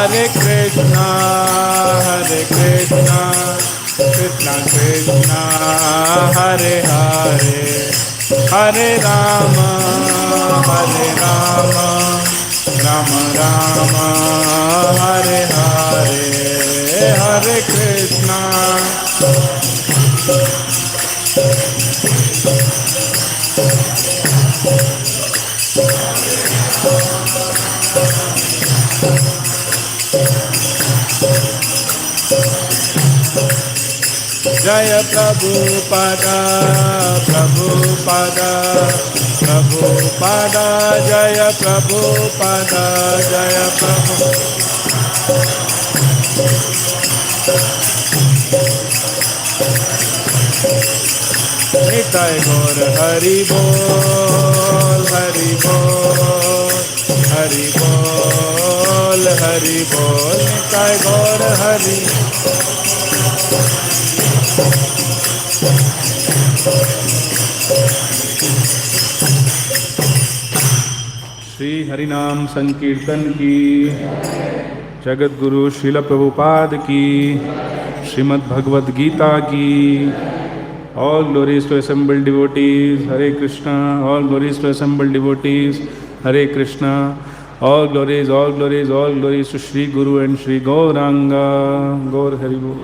Hare Krishna, Krishna Krishna, Hare Hare, Hare Rama, Rama Rama, Hare Hare, Hare Krishna. Jaya Prabhupada, Prabhupada, Prabhupada, Jaya Prabhupada, Jaya Prabhupada. Nitai Gaur Hari Bol, Hari Bol, Hari Bol, Hari Bol, Nitai Gaur Hari. Shri हरिनाम संकीर्तन की, जगत गुरु श्रील प्रभुपाद की, श्रीमद् भगवद गीता की. All glories to assembled devotees, Hare Krishna. All glories to assembled devotees, Hare Krishna. All glories, all glories, all glories to Shri Guru and Shri Gauranga. Gaur Hari Bol.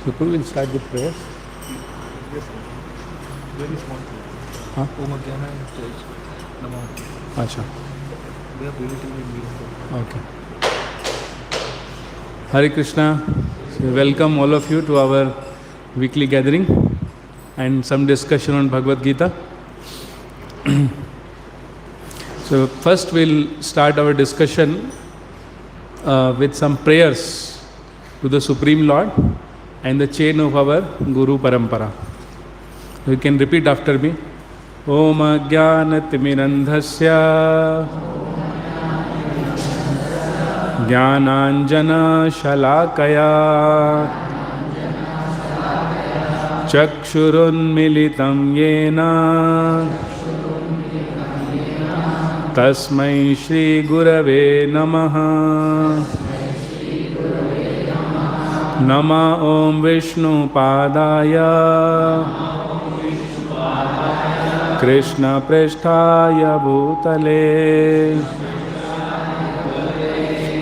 So, we will start the prayers. Yes, sir. Very small thing. Huh? Om Jnana stage. Namo. Acha. We are relatively new. Okay. Hare Krishna. So welcome all of you to our weekly gathering and some discussion on Bhagavad Gita. So first we'll start our discussion with some prayers to the Supreme Lord and the chain of our Guru Parampara. You can repeat after me. Om Jnanatimirandhasya Jnananjana Shalakaya Chakshurunmilitam Yena Tasmai Shri Gurave Namaha. Nama Om Vishnu Padaya Krishna Preshthaya Bhutale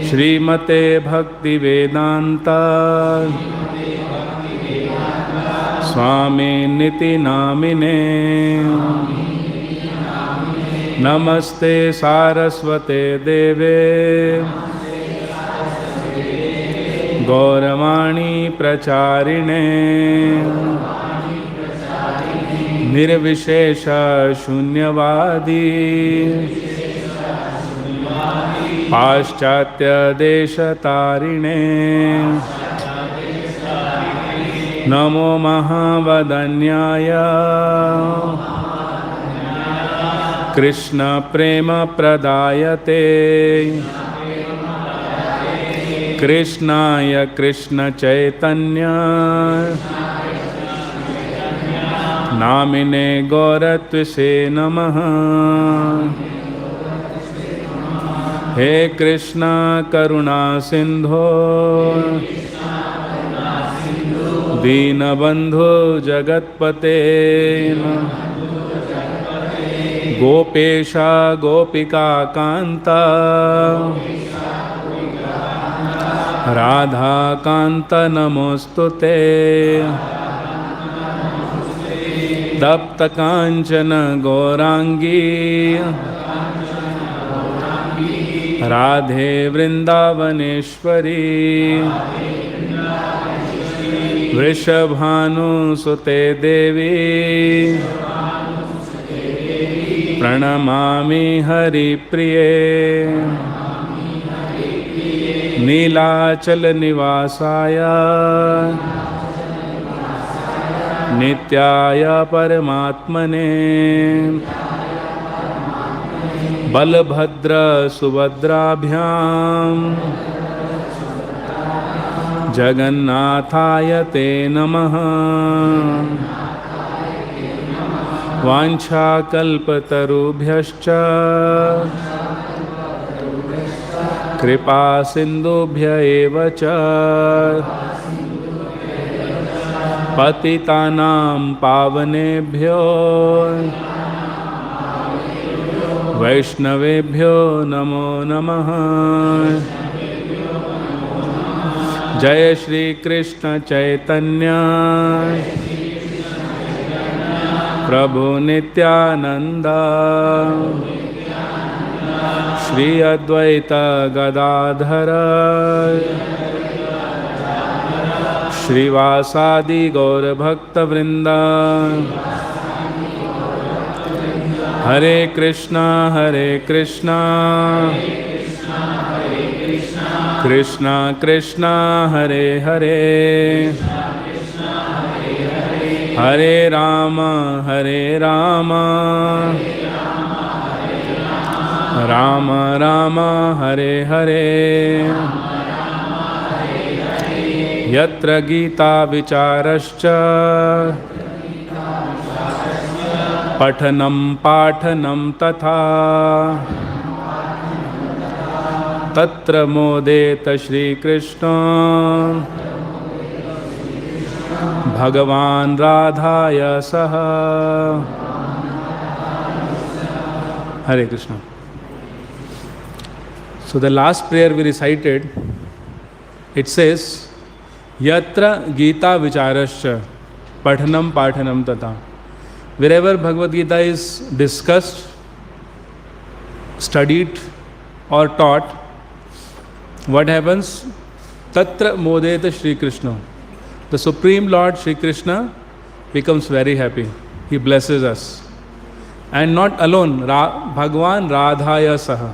Srimate Bhakti Vedanta Swami Niti Namine Namaste Saraswate Deve Gauravani Pracharine Nirvishesha Shunyavadi Paschatya Desha Tarine Namo Mahavadanyaya Krishna Prema Pradayate Krishnaya Krishna Chaitanya Namine Gauratvise Namaha. He Krishna Karuna Sindho Deenabandhu Jagatpate Gopesha Gopika Kanta Radha Kanta Namostute Tapta Kanchana Gaurangi Radhe Vrindavaneshwari Vrishabhanu Sute Devi Pranamami Hari Priye Nilachal Nivasaya Nityaya Paramatmane Balabhadra Subhadrabhyam जगन्नाथाय ते नमः। वाञ्छाकल्पतरुभ्यश्च कृपा सिन्धुभ्य एव च पतितानां पावनेभ्यो वैष्णवेभ्यो नमो नमः। जय श्री कृष्ण चैतन्य प्रभु नित्यानंद श्री अद्वैत गदाधर श्रीवासादि गौरभक्तवृंद। हरे कृष्णा कृष्णा कृष्णा हरे हरे हरे राम राम राम हरे हरे। यत्र गीता विचारश्च पठनं पाठनं तथा तत्र मोदेत श्रीकृष्ण भगवान् राधाय सह। Hare Krishna. So the last prayer we recited, it says, Yatra Gita Vicharascha Pathanam Pathanam Tata. Wherever Bhagavad Gita is discussed, studied or taught, what happens? Tatra Modeta Shri Krishna. The Supreme Lord Shri Krishna becomes very happy. He blesses us. And not alone, Bhagwan Radhaya Saha,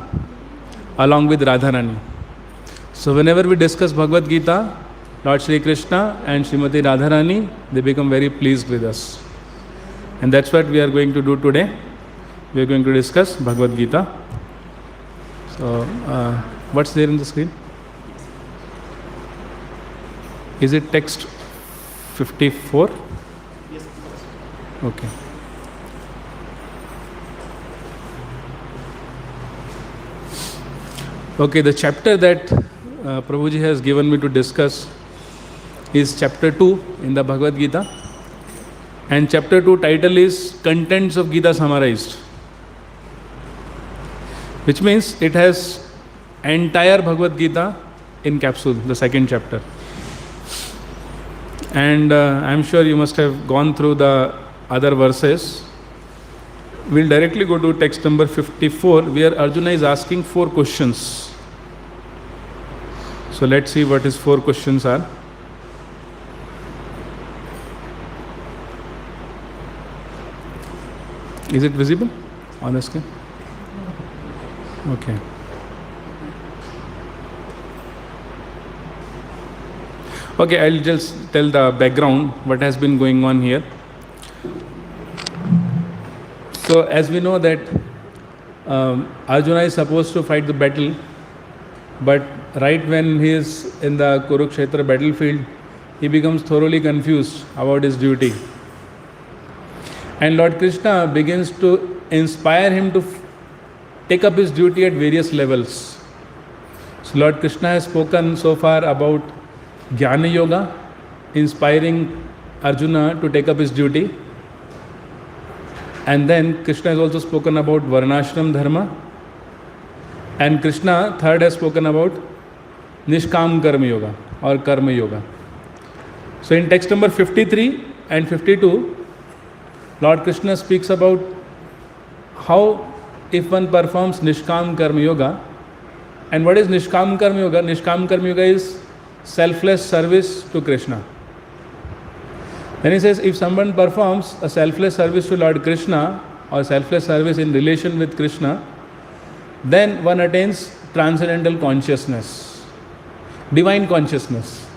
along with Radharani. So whenever we discuss Bhagavad Gita, Lord Shri Krishna and Srimati Radharani, they become very pleased with us. And that's what we are going to do today. We are going to discuss Bhagavad Gita. So, what's there in the screen? Is it text 54? Yes. Okay. Okay, the chapter that Prabhuji has given me to discuss is chapter 2 in the Bhagavad Gita. And chapter 2 title is Contents of Gita Summarized. Which means it has entire Bhagavad Gita in capsule, the second chapter. And I'm sure you must have gone through the other verses. We'll directly go to text number 54, where Arjuna is asking 4 questions. So let's see what his 4 questions are. Is it visible on the screen? Okay. Okay, I'll just tell the background, what has been going on here. So as we know that Arjuna is supposed to fight the battle, but right when he is in the Kurukshetra battlefield, he becomes thoroughly confused about his duty. And Lord Krishna begins to inspire him to take up his duty at various levels. So Lord Krishna has spoken so far about Jnana Yoga, inspiring Arjuna to take up his duty. And then Krishna has also spoken about Varnashram Dharma. And Krishna, third, has spoken about Nishkam Karma Yoga or Karma Yoga. So in text number 53 and 52, Lord Krishna speaks about how if one performs Nishkam Karma Yoga. And what is Nishkam Karma Yoga? Nishkam Karma Yoga is selfless service to Krishna. Then he says, if someone performs a selfless service to Lord Krishna or selfless service in relation with Krishna, then one attains transcendental consciousness, divine consciousness.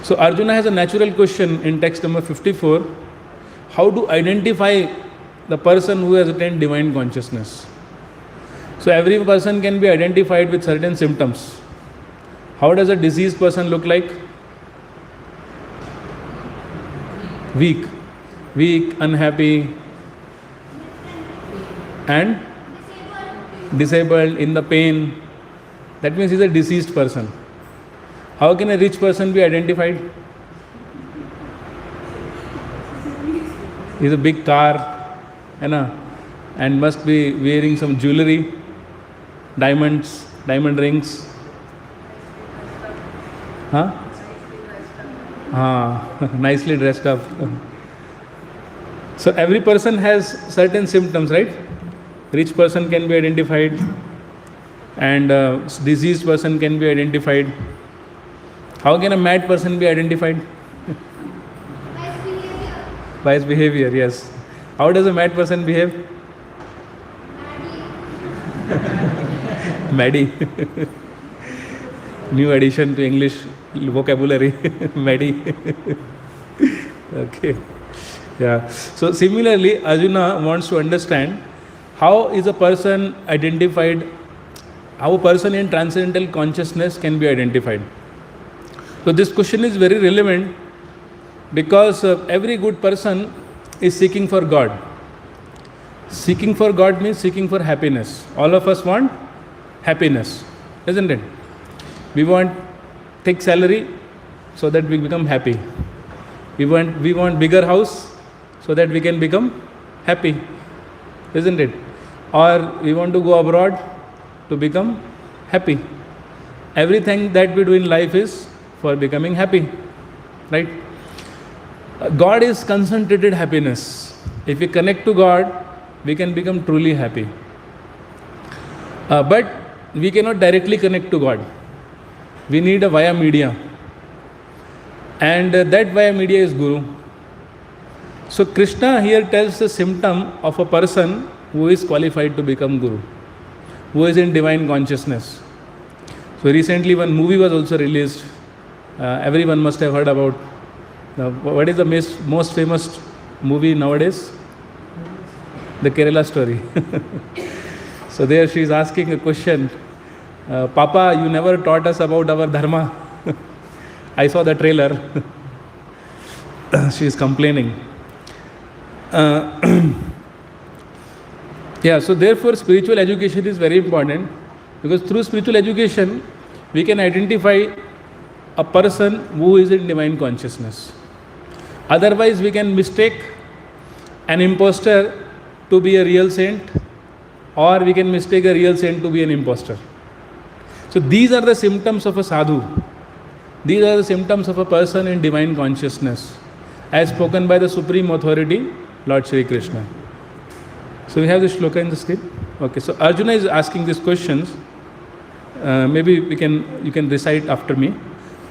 So Arjuna has a natural question in text number 54, how to identify the person who has attained divine consciousness. So every person can be identified with certain symptoms. How does a diseased person look like? Weak. Weak, unhappy, and disabled, in the pain. That means he's a diseased person. How can a rich person be identified? He's a big car, and must be wearing some jewelry, diamonds, diamond rings. Huh? Nicely dressed up. So every person has certain symptoms, right? Rich person can be identified, and diseased person can be identified. How can a mad person be identified? By his behavior, yes. How does a mad person behave? Maddie. New addition to English vocabulary. Maddie. Okay. Yeah. So similarly, Arjuna wants to understand how is a person identified, how a person in transcendental consciousness can be identified. So this question is very relevant because every good person is seeking for God. Seeking for God means seeking for happiness. All of us want happiness, isn't it? We want thick salary so that we become happy. We want bigger house so that we can become happy, isn't it? Or we want to go abroad to become happy. Everything that we do in life is for becoming happy, right? God is concentrated happiness. If we connect to God, we can become truly happy. But we cannot directly connect to God. We need a via media. And that via media is Guru. So Krishna here tells the symptom of a person who is qualified to become Guru, who is in divine consciousness. So recently one movie was also released. Everyone must have heard about. What is the most famous movie nowadays? The Kerala Story. So there she is asking a question. Papa, you never taught us about our dharma. I saw the trailer. She is complaining. So therefore spiritual education is very important, because through spiritual education we can identify a person who is in divine consciousness. Otherwise we can mistake an impostor to be a real saint, or we can mistake a real saint to be an impostor. So these are the symptoms of a sadhu. These are the symptoms of a person in divine consciousness, as spoken by the supreme authority, Lord Shri Krishna. So we have the shloka in the screen. Okay, so Arjuna is asking these questions. Maybe you can recite after me.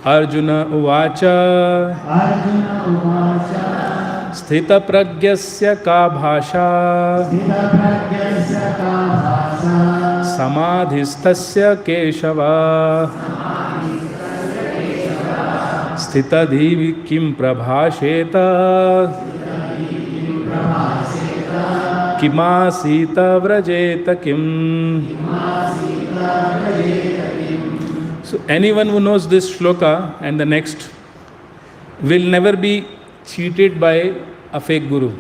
Arjuna uvacha. Arjuna uvacha. Sthita pragyasya ka bhasha. Sthita pragyasya ka bhasha. Samadhistasya keshava. Samadhistasya keshava. Sthita dhivi kim prabhasheta. Kimasita vrajeta kim. So anyone who knows this shloka and the next will never be cheated by a fake guru.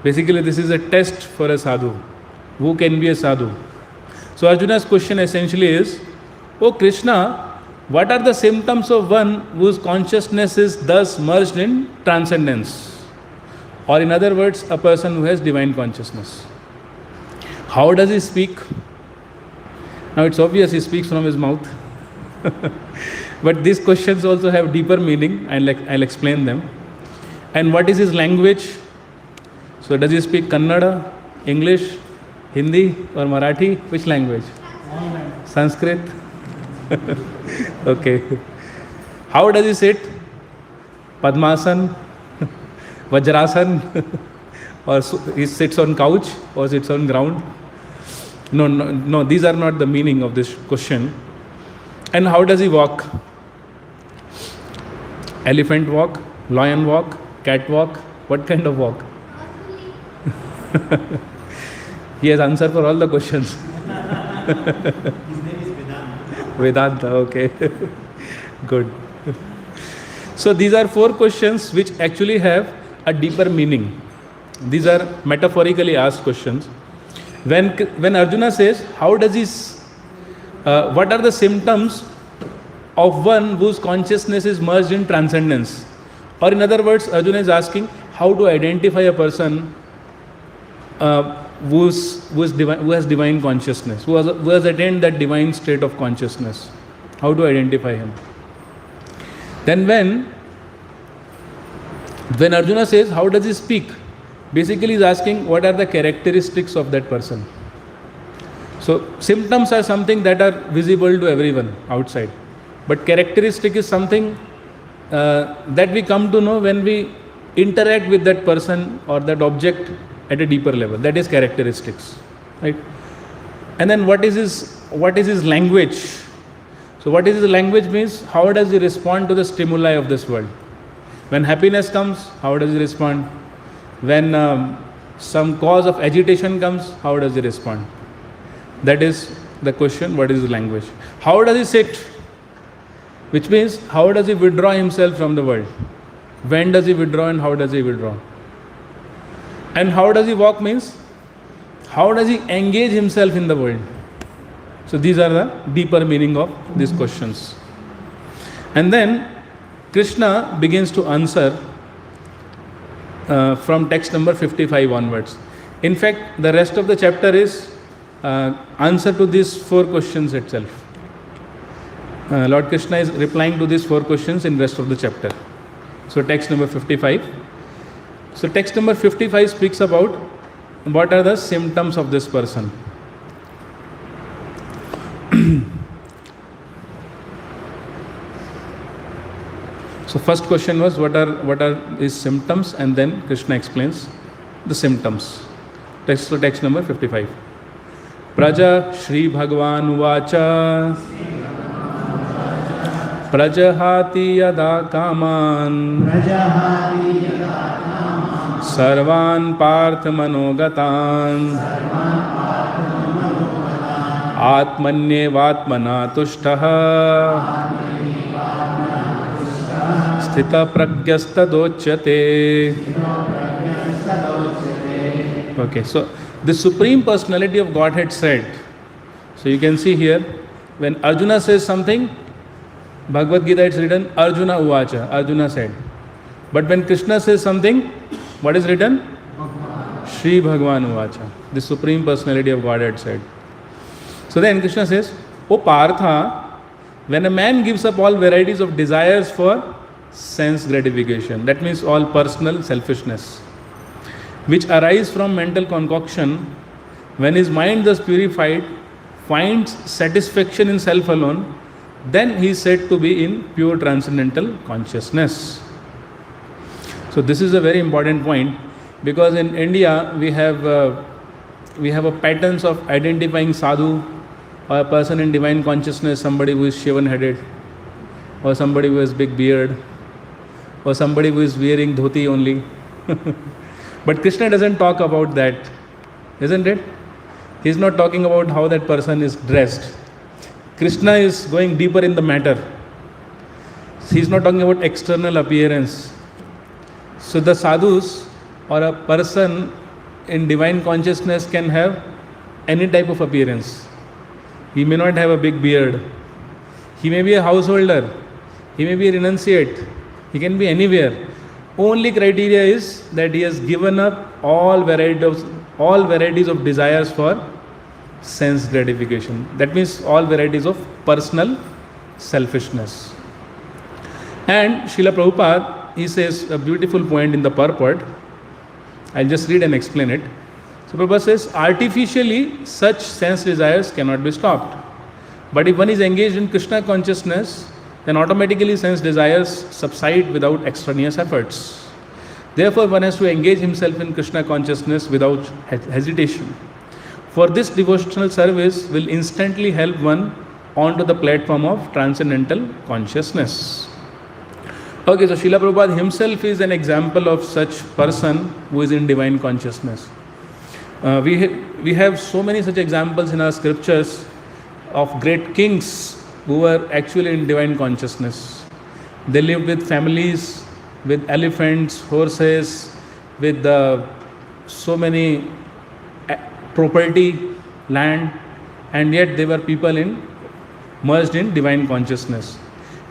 Basically this is a test for a sadhu. Who can be a sadhu? So Arjuna's question essentially is, O Krishna, what are the symptoms of one whose consciousness is thus merged in transcendence? Or in other words, a person who has divine consciousness. How does he speak? Now it's obvious he speaks from his mouth. But these questions also have deeper meaning. I'll explain them. And what is his language? So does he speak Kannada, English, Hindi or Marathi? Which language? Sanskrit? Okay. How does he sit? Padmasan? Vajrasan? Or he sits on couch or sits on ground? No, these are not the meaning of this question. And how does he walk? Elephant walk, lion walk, cat walk? What kind of walk? He has answer for all the questions. His name is Vedanta. Vedanta, okay. Good. So these are 4 questions which actually have a deeper meaning. These are metaphorically asked questions. When Arjuna says, how does what are the symptoms of one whose consciousness is merged in transcendence? Or in other words, Arjuna is asking how to identify a person who has divine consciousness, who has attained that divine state of consciousness. How to identify him? Then when Arjuna says, how does he speak? Basically, he is asking what are the characteristics of that person. So, symptoms are something that are visible to everyone outside. But characteristic is something that we come to know when we interact with that person or that object at a deeper level. That is characteristics, right? And then what is his language? So what is his language means how does he respond to the stimuli of this world? When happiness comes, how does he respond? When some cause of agitation comes, how does he respond? That is the question, what is his language? How does he sit? Which means how does he withdraw himself from the world? When does he withdraw and how does he withdraw? And how does he walk means how does he engage himself in the world? So these are the deeper meaning of these questions. And then Krishna begins to answer from text number 55 onwards. In fact, the rest of the chapter is answer to these 4 questions itself. Lord Krishna is replying to these 4 questions in rest of the chapter. So text number 55. So text number 55 speaks about what are the symptoms of this person. So first question was what are his symptoms, and then Krishna explains the symptoms. Text number 55. Praja Shri Bhagavan Uvacha Prajahati Yada Kaman Sarvan Partha Manogatan Atmanyevatmana Tushtaha Sthita Pragyasta Dochyate. Okay, so the Supreme Personality of Godhead said, so you can see here, when Arjuna says something, Bhagavad Gita it's written Arjuna Uvacha, Arjuna said. But when Krishna says something, what is written? Shri Bhagavan Uvacha, the Supreme Personality of Godhead said. So then Krishna says, O Partha, when a man gives up all varieties of desires for sense gratification, that means all personal selfishness, which arise from mental concoction, when his mind thus purified finds satisfaction in self alone, then he is said to be in pure transcendental consciousness. So this is a very important point, because in India we have a patterns of identifying sadhu or a person in divine consciousness, somebody who is shaven-headed, or somebody who has big beard, or somebody who is wearing dhoti only. But Krishna doesn't talk about that, isn't it? He is not talking about how that person is dressed. Krishna is going deeper in the matter. He is not talking about external appearance. So the sadhus or a person in divine consciousness can have any type of appearance. He may not have a big beard. He may be a householder. He may be a renunciate. He can be anywhere. Only criteria is that he has given up all varieties of desires for sense gratification. That means all varieties of personal selfishness. And Srila Prabhupada, he says a beautiful point in the purport. I'll just read and explain it. So Prabhupada says, artificially such sense desires cannot be stopped. But if one is engaged in Krishna consciousness, then automatically sense desires subside without extraneous efforts. Therefore, one has to engage himself in Krishna consciousness without hesitation. For this devotional service will instantly help one onto the platform of transcendental consciousness. Okay, so Srila Prabhupada himself is an example of such person who is in divine consciousness. We have so many such examples in our scriptures of great kings who were actually in divine consciousness. They lived with families, with elephants, horses, with so many property, land, and yet they were people merged in divine consciousness.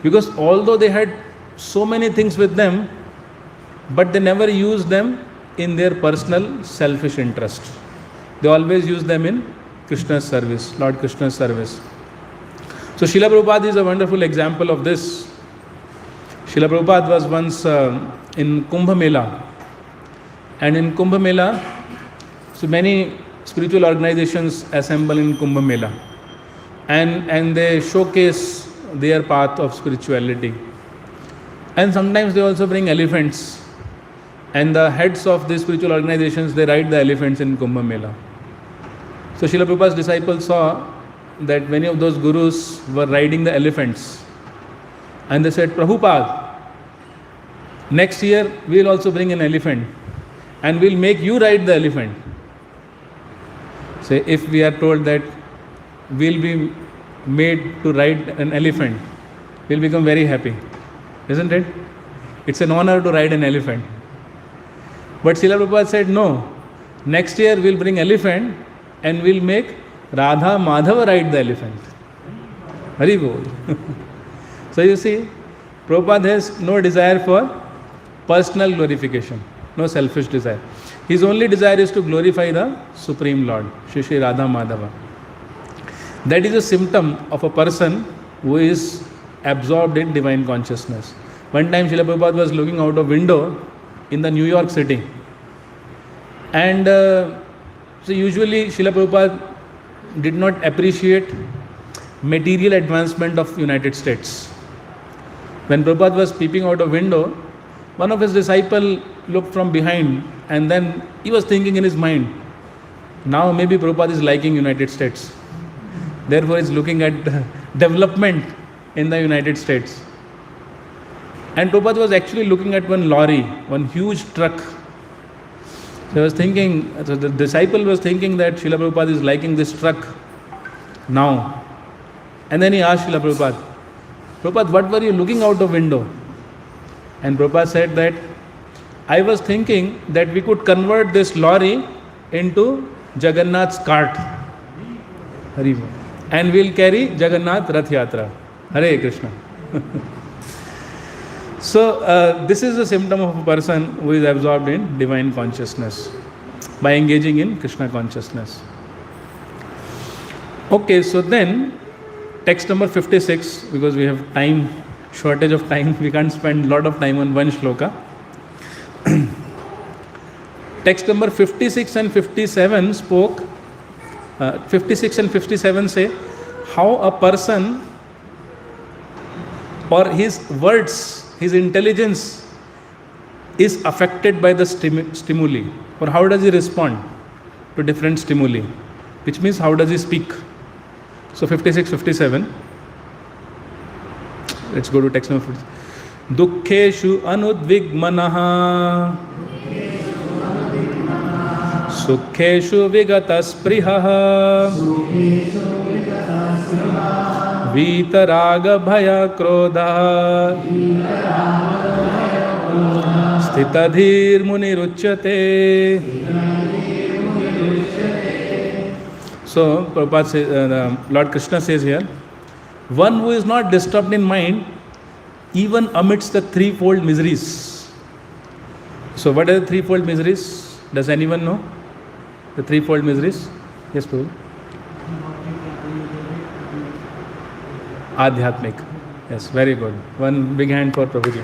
Because although they had so many things with them, but they never used them in their personal selfish interest. They always used them in Krishna's service, Lord Krishna's service. So Srila Prabhupada is a wonderful example of this. Srila Prabhupada was once in Kumbh Mela, and in Kumbh Mela, so many spiritual organizations assemble in Kumbh Mela, and they showcase their path of spirituality. And sometimes they also bring elephants, and the heads of these spiritual organizations, they ride the elephants in Kumbh Mela. So Srila Prabhupada's disciples saw that many of those gurus were riding the elephants, and they said, Prabhupada, next year we will also bring an elephant and we'll make you ride the elephant. Say, if we are told that we'll be made to ride an elephant, we'll become very happy, isn't it? It's an honor to ride an elephant. But Srila Prabhupada said, no, next year we'll bring elephant and we'll make Radha Madhava ride the elephant. Hari Bol. So you see, Prabhupada has no desire for personal glorification, no selfish desire. His only desire is to glorify the Supreme Lord, Shri Shri Radha Madhava. That is a symptom of a person who is absorbed in divine consciousness. One time Srila Prabhupada was looking out a window in the New York City. And so usually Srila Prabhupada did not appreciate material advancement of United States. When Prabhupada was peeping out a window, one of his disciples looked from behind, and then he was thinking in his mind, now maybe Prabhupada is liking United States. Therefore, he is looking at development in the United States. And Prabhupada was actually looking at one lorry, one huge truck. So the disciple was thinking that Srila Prabhupada is liking this truck now. And then he asked Srila Prabhupada, Prabhupada, what were you looking out the window? And Prabhupada said that I was thinking that we could convert this lorry into Jagannath's cart. And we'll carry Jagannath Rath Yatra. Hare Krishna. So this is a symptom of a person who is absorbed in divine consciousness by engaging in Krishna consciousness. Okay, so then text number 56, because we have shortage of time, we can't spend a lot of time on one shloka. Text number 56 and 57 spoke, 56 and 57 say how a person or his words, his intelligence is affected by the stimuli, or how does he respond to different stimuli, which means how does he speak. So 56, 57. Let's go to text number 56. Dukkheshu anudvigmanaha Sukheshu vigatasprihaha Vitaraga bhaya krodha Sthitadhir muniruchyate. So Prabhupada says, Lord Krishna says here, one who is not disturbed in mind even amidst the threefold miseries. So what are the threefold miseries? Does anyone know the threefold miseries? Yes, Prabhu. Adhyatmik. Yes, very good. One big hand for Prabhuji.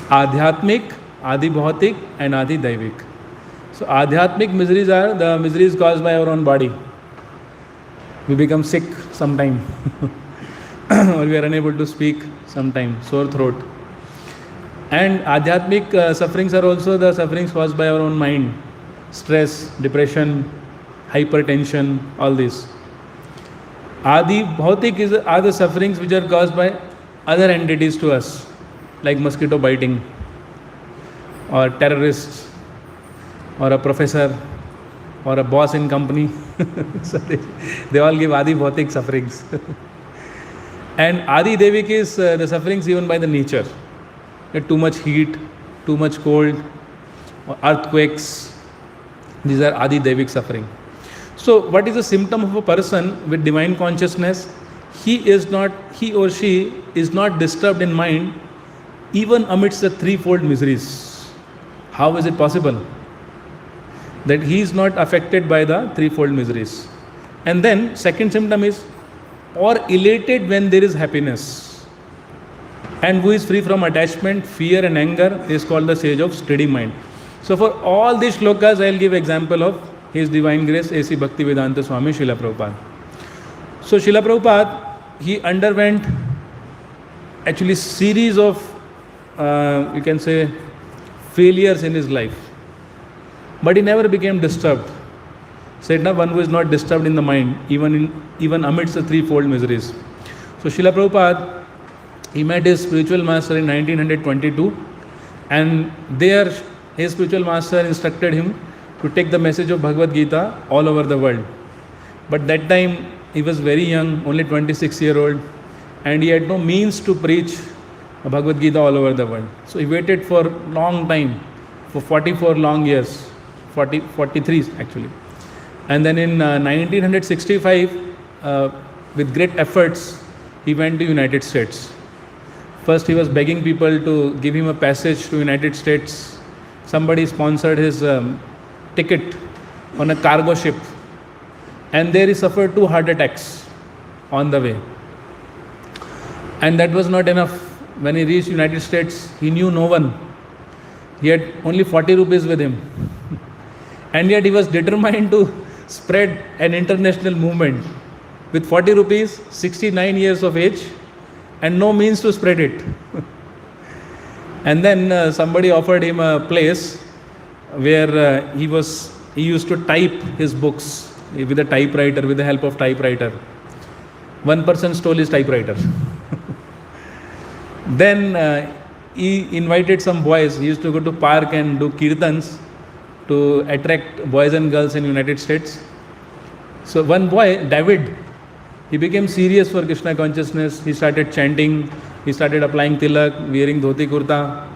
Adhyatmik, Adi Bhautik and Adi Daivik. So Adhyatmik miseries are the miseries caused by our own body. We become sick sometime or we are unable to speak sometime, sore throat. And Adhyatmik sufferings are also the sufferings caused by our own mind. Stress, depression, hypertension, all this. Adi Bhautik are the sufferings which are caused by other entities to us, like mosquito biting, or terrorists, or a professor, or a boss in company. So they all give Adi Bhautik sufferings. And Adi Devik is the sufferings given by the nature. Too much heat, too much cold, earthquakes. These are Adi Devik suffering. So what is the symptom of a person with divine consciousness? He or she is not disturbed in mind even amidst the threefold miseries. How is it possible that he is not affected by the threefold miseries? And then second symptom is, or elated when there is happiness. And who is free from attachment, fear and anger is called the sage of steady mind. So for all these shlokas, I will give example of His Divine Grace A.C. Bhaktivedanta Swami Srila Prabhupada. So Srila Prabhupada, he underwent actually series of, you can say, failures in his life. But he never became disturbed. Said now, one who is not disturbed in the mind, even amidst the threefold miseries. So Srila Prabhupada, he met his spiritual master in 1922, and there his spiritual master instructed him to take the message of Bhagavad Gita all over the world. But that time he was very young, only 26-year-old, and he had no means to preach Bhagavad Gita all over the world. So he waited for long time, for 44 long years, 43 actually. And then in 1965, with great efforts, he went to United States. First he was begging people to give him a passage to United States. Somebody sponsored his ticket on a cargo ship. And there he suffered 2 heart attacks on the way. And that was not enough. When he reached United States, he knew no one. He had only 40 rupees with him. And yet he was determined to spread an international movement. With 40 rupees, 69 years of age, and no means to spread it. And then somebody offered him a place where he used to type his books with a typewriter, with the help of typewriter. One person stole his typewriter. Then he invited some boys. He used to go to park and do kirtans to attract boys and girls in United States. So one boy, David, he became serious for Krishna consciousness. He started chanting. He started applying tilak, wearing dhoti kurta.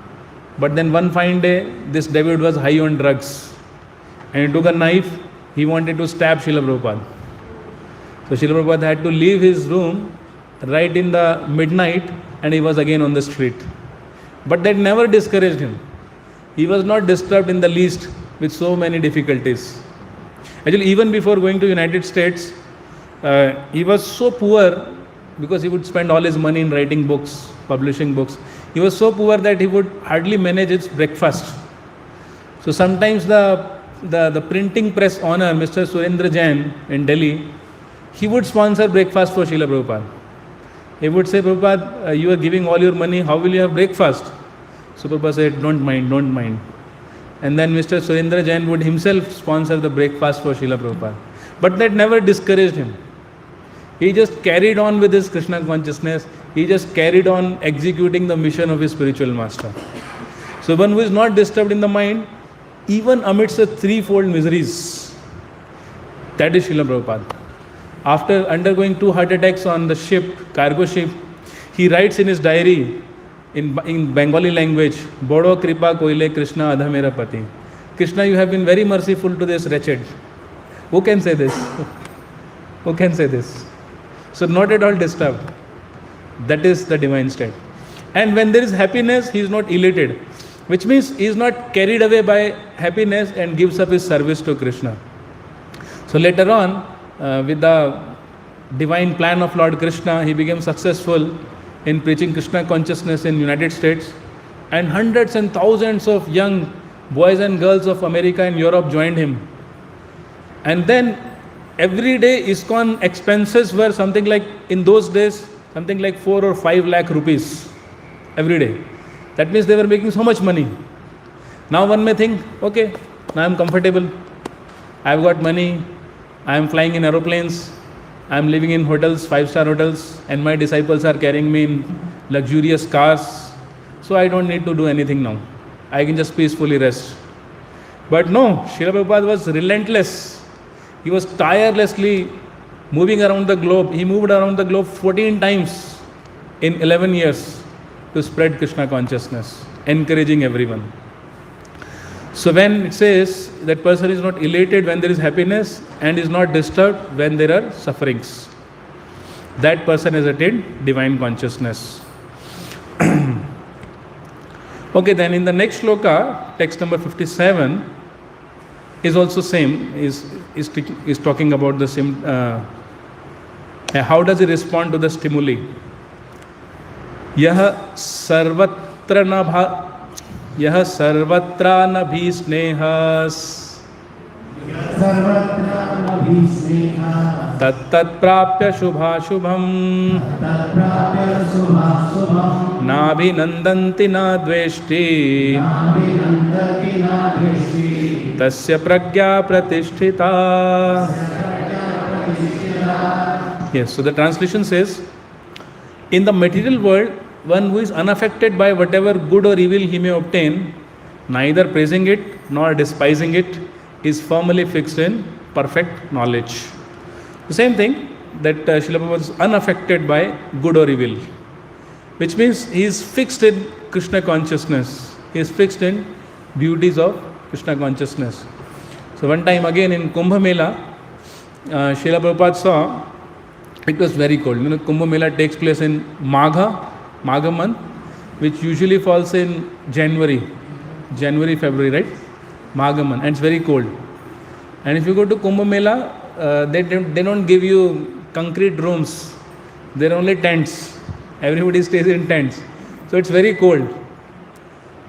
But then one fine day, this David was high on drugs. And he took a knife. He wanted to stab Srila Prabhupada. So Srila Prabhupada had to leave his room right in the midnight, and he was again on the street. But that never discouraged him. He was not disturbed in the least with so many difficulties. Actually, even before going to United States, he was so poor, because he would spend all his money in writing books, publishing books. He was so poor that he would hardly manage his breakfast. So sometimes the printing press owner, Mr. Surendra Jain in Delhi, he would sponsor breakfast for Srila Prabhupada. He would say, Prabhupada, you are giving all your money, how will you have breakfast? So Prabhupada said, don't mind. And then Mr. Surendra Jain would himself sponsor the breakfast for Srila Prabhupada. But that never discouraged him. He just carried on with his Krishna consciousness. He just carried on executing the mission of his spiritual master. So one who is not disturbed in the mind, even amidst the threefold miseries, that is Srila Prabhupada. After undergoing 2 heart attacks on the ship, cargo ship, he writes in his diary in Bengali language, Bodo Kripa Koile Krishna Adha Mera Pati. Krishna, you have been very merciful to this wretched. Who can say this? Who can say this? So not at all disturbed. That is the divine state. And when there is happiness, he is not elated, which means he is not carried away by happiness and gives up his service to Krishna. So later on, with the divine plan of Lord Krishna, he became successful in preaching Krishna consciousness in United States, and hundreds and thousands of young boys and girls of America and Europe joined him. And then every day ISKCON expenses were something like, in those days, something like 4 or 5 lakh rupees every day. That means they were making so much money. Now one may think, okay, now I am comfortable, I have got money, I am flying in aeroplanes, I am living in hotels, 5-star hotels, and my disciples are carrying me in luxurious cars, so I don't need to do anything now. I can just peacefully rest. But no, Srila Prabhupada was relentless. He was tirelessly moving around the globe. He moved around the globe 14 times in 11 years to spread Krishna consciousness, encouraging everyone. So when it says that person is not elated when there is happiness and is not disturbed when there are sufferings, that person has attained divine consciousness. Okay, then in the next shloka, text number 57, is also same, is talking about the same, how does he respond to the stimuli? Yah sarvatra na bhi snehas tat prapya shubham nabhinandanti na dveshti tasya pragya pratisthita. Yes, so the translation says, in the material world, one who is unaffected by whatever good or evil he may obtain, neither praising it nor despising it, is firmly fixed in perfect knowledge. The same thing, that Srila Prabhupada was unaffected by good or evil, which means he is fixed in Krishna consciousness. He is fixed in beauties of Krishna consciousness. So one time again in Kumbh Mela, Srila Prabhupada saw, it was very cold. You know, Kumbh Mela takes place in Magha month, which usually falls in January, February, right? Magha month, and it's very cold. And if you go to Kumbh Mela, they don't give you concrete rooms. There are only tents. Everybody stays in tents. So it's very cold.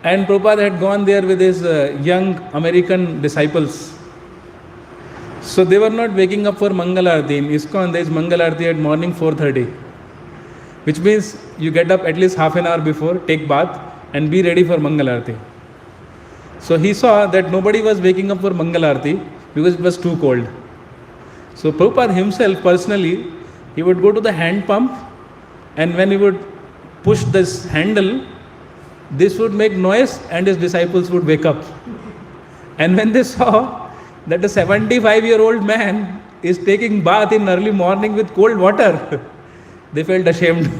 And Prabhupada had gone there with his young American disciples. So they were not waking up for Mangalarti. In ISKCON, there is Mangalarti at morning 4:30. Which means you get up at least half an hour before, take bath, and be ready for Mangalarti. So he saw that nobody was waking up for Mangalarti because it was too cold. So Prabhupada himself personally, he would go to the hand pump, and when he would push this handle, this would make noise and his disciples would wake up. And when they saw that a 75-year-old man is taking bath in early morning with cold water, they felt ashamed.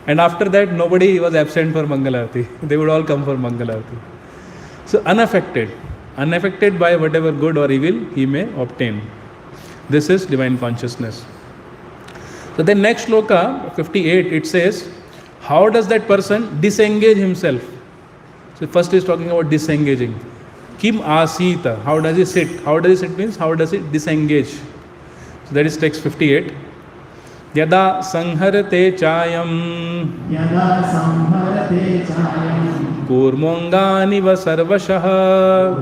And after that, nobody was absent for Mangalarti. They would all come for Mangalarti. So unaffected by whatever good or evil he may obtain. This is divine consciousness. So then next shloka, 58, it says, how does that person disengage himself? So first he is talking about disengaging. Kim asita, how does he sit? How does he sit means how does he disengage? So that is text 58. Yada sangharate chayam kurmongani va sarvashah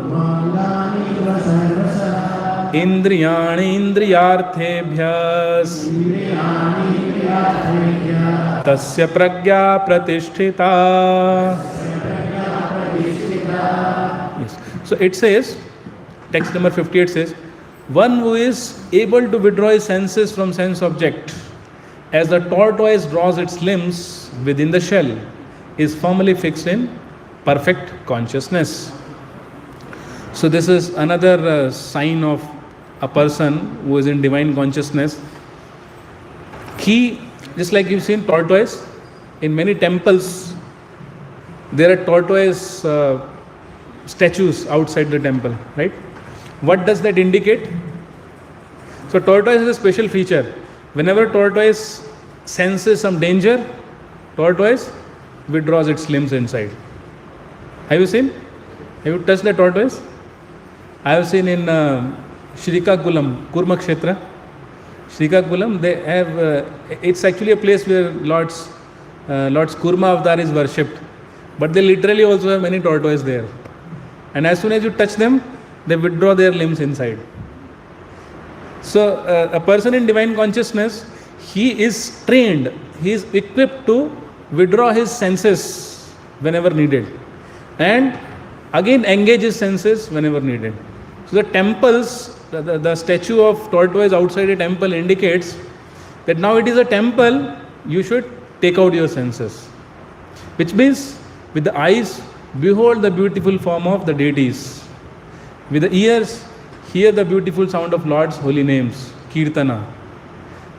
indriyani indriyarthebhyas tasya pragya pratisthita. Yes. So it says, text number 58 says, one who is able to withdraw his senses from sense object, as the tortoise draws its limbs within the shell, is firmly fixed in perfect consciousness. So this is another sign of a person who is in divine consciousness. He, just like you've seen tortoise, in many temples, there are tortoise statues outside the temple, right? What does that indicate? So tortoise is a special feature. Whenever tortoise senses some danger, tortoise withdraws its limbs inside. Have you seen? Have you touched the tortoise? I have seen in Srikakulam, Kurmakshetra. Srikakulam, they have, it's actually a place where Lord's Kurma avatar is worshipped. But they literally also have many tortoises there. And as soon as you touch them, they withdraw their limbs inside. So a person in divine consciousness, he is trained, he is equipped to withdraw his senses whenever needed, and again engage his senses whenever needed. So the temples, the statue of tortoise outside a temple indicates that now it is a temple, you should take out your senses. Which means, with the eyes, behold the beautiful form of the deities. With the ears, hear the beautiful sound of Lord's holy names, Kirtana.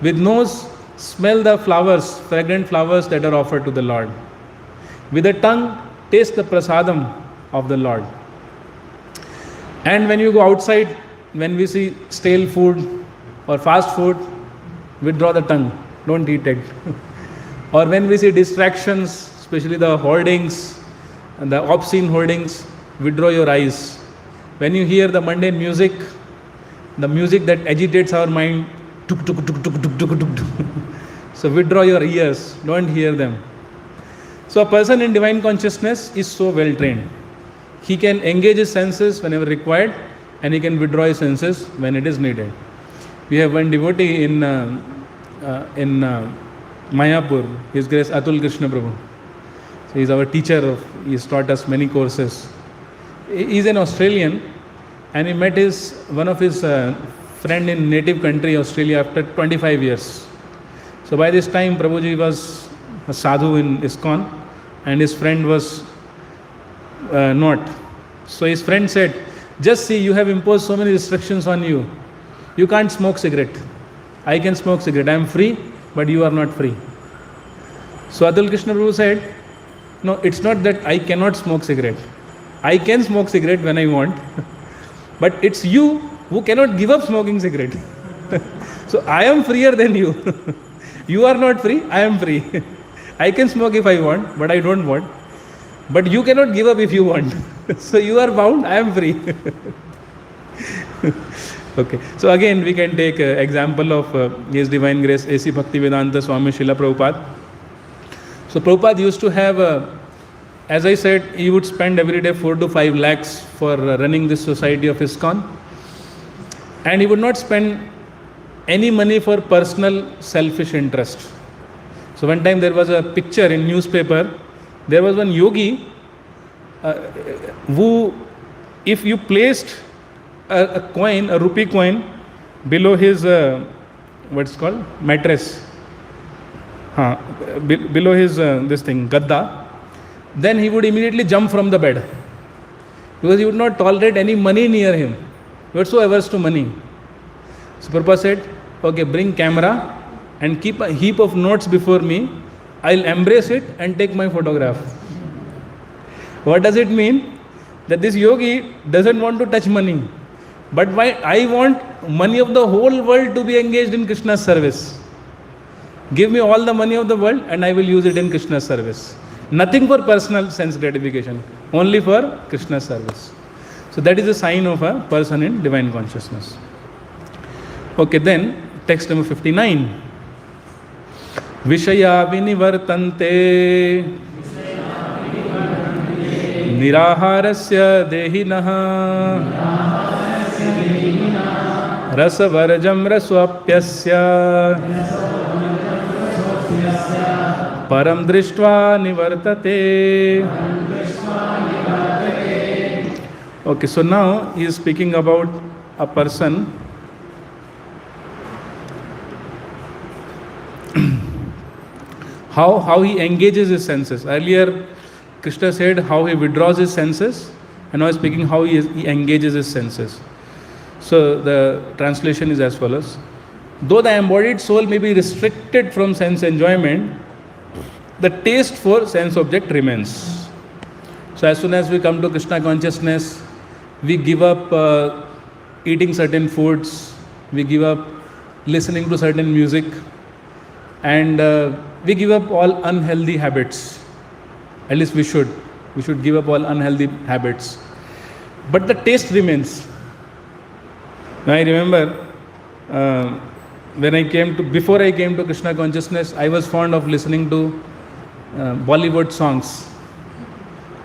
With nose, smell the flowers, fragrant flowers that are offered to the Lord. With the tongue, taste the prasadam of the Lord. And when you go outside, when we see stale food or fast food, withdraw the tongue, don't eat it. Or when we see distractions, especially the hoardings and the obscene hoardings, withdraw your eyes. When you hear the mundane music, the music that agitates our mind, tuk, tuk, tuk, tuk, tuk, tuk, tuk, tuk. So withdraw your ears, don't hear them. So a person in divine consciousness is so well trained. He can engage his senses whenever required, and he can withdraw his senses when it is needed. We have one devotee in Mayapur, His Grace Atul Krishna Prabhu. So he is our teacher. He has taught us many courses. He is an Australian, and he met one of his friend in native country, Australia, after 25 years. So by this time, Prabhuji was a sadhu in ISKCON, and his friend was not. So his friend said, just see, you have imposed so many restrictions on you. You can't smoke cigarette. I can smoke cigarette. I am free, but you are not free. So Atul Krishna Prabhu said, no, it's not that I cannot smoke cigarette. I can smoke cigarette when I want, but it's you who cannot give up smoking cigarette. So I am freer than you. You are not free, I am free. I can smoke if I want, but I don't want. But you cannot give up if you want. So you are bound, I am free. Okay, so again we can take example of His Divine Grace A.C. Bhaktivedanta Swami Srila Prabhupada. So Prabhupada used to have, as I said, he would spend every day 4 to 5 lakhs for running this society of ISKCON. And he would not spend any money for personal selfish interest. So one time there was a picture in newspaper. There was one yogi who, if you placed a coin, a rupee coin, below his what's called mattress, below his this thing gadda, then he would immediately jump from the bed, because he would not tolerate any money near him. He was so averse to money. So Prabhupada said, okay, bring camera and keep a heap of notes before me. I'll embrace it and take my photograph. What does it mean? That this yogi doesn't want to touch money. But why? I want money of the whole world to be engaged in Krishna's service. Give me all the money of the world and I will use it in Krishna's service. Nothing for personal sense gratification, only for Krishna's service. So that is a sign of a person in divine consciousness. Okay, then text number 59. Vishaya vinivartante niraharasya dehinaha rasavarjam raswapyasya param drishtva nivartate. Okay, so now he is speaking about a person how he engages his senses. Earlier Krishna said how he withdraws his senses, and now he is speaking how he engages his senses. So the translation is as follows. Though the embodied soul may be restricted from sense enjoyment, the taste for sense object remains. So as soon as we come to Krishna consciousness, we give up eating certain foods, we give up listening to certain music, and we give up all unhealthy habits. At least we should. We should give up all unhealthy habits. But the taste remains. Now I remember before I came to Krishna consciousness, I was fond of listening to Bollywood songs.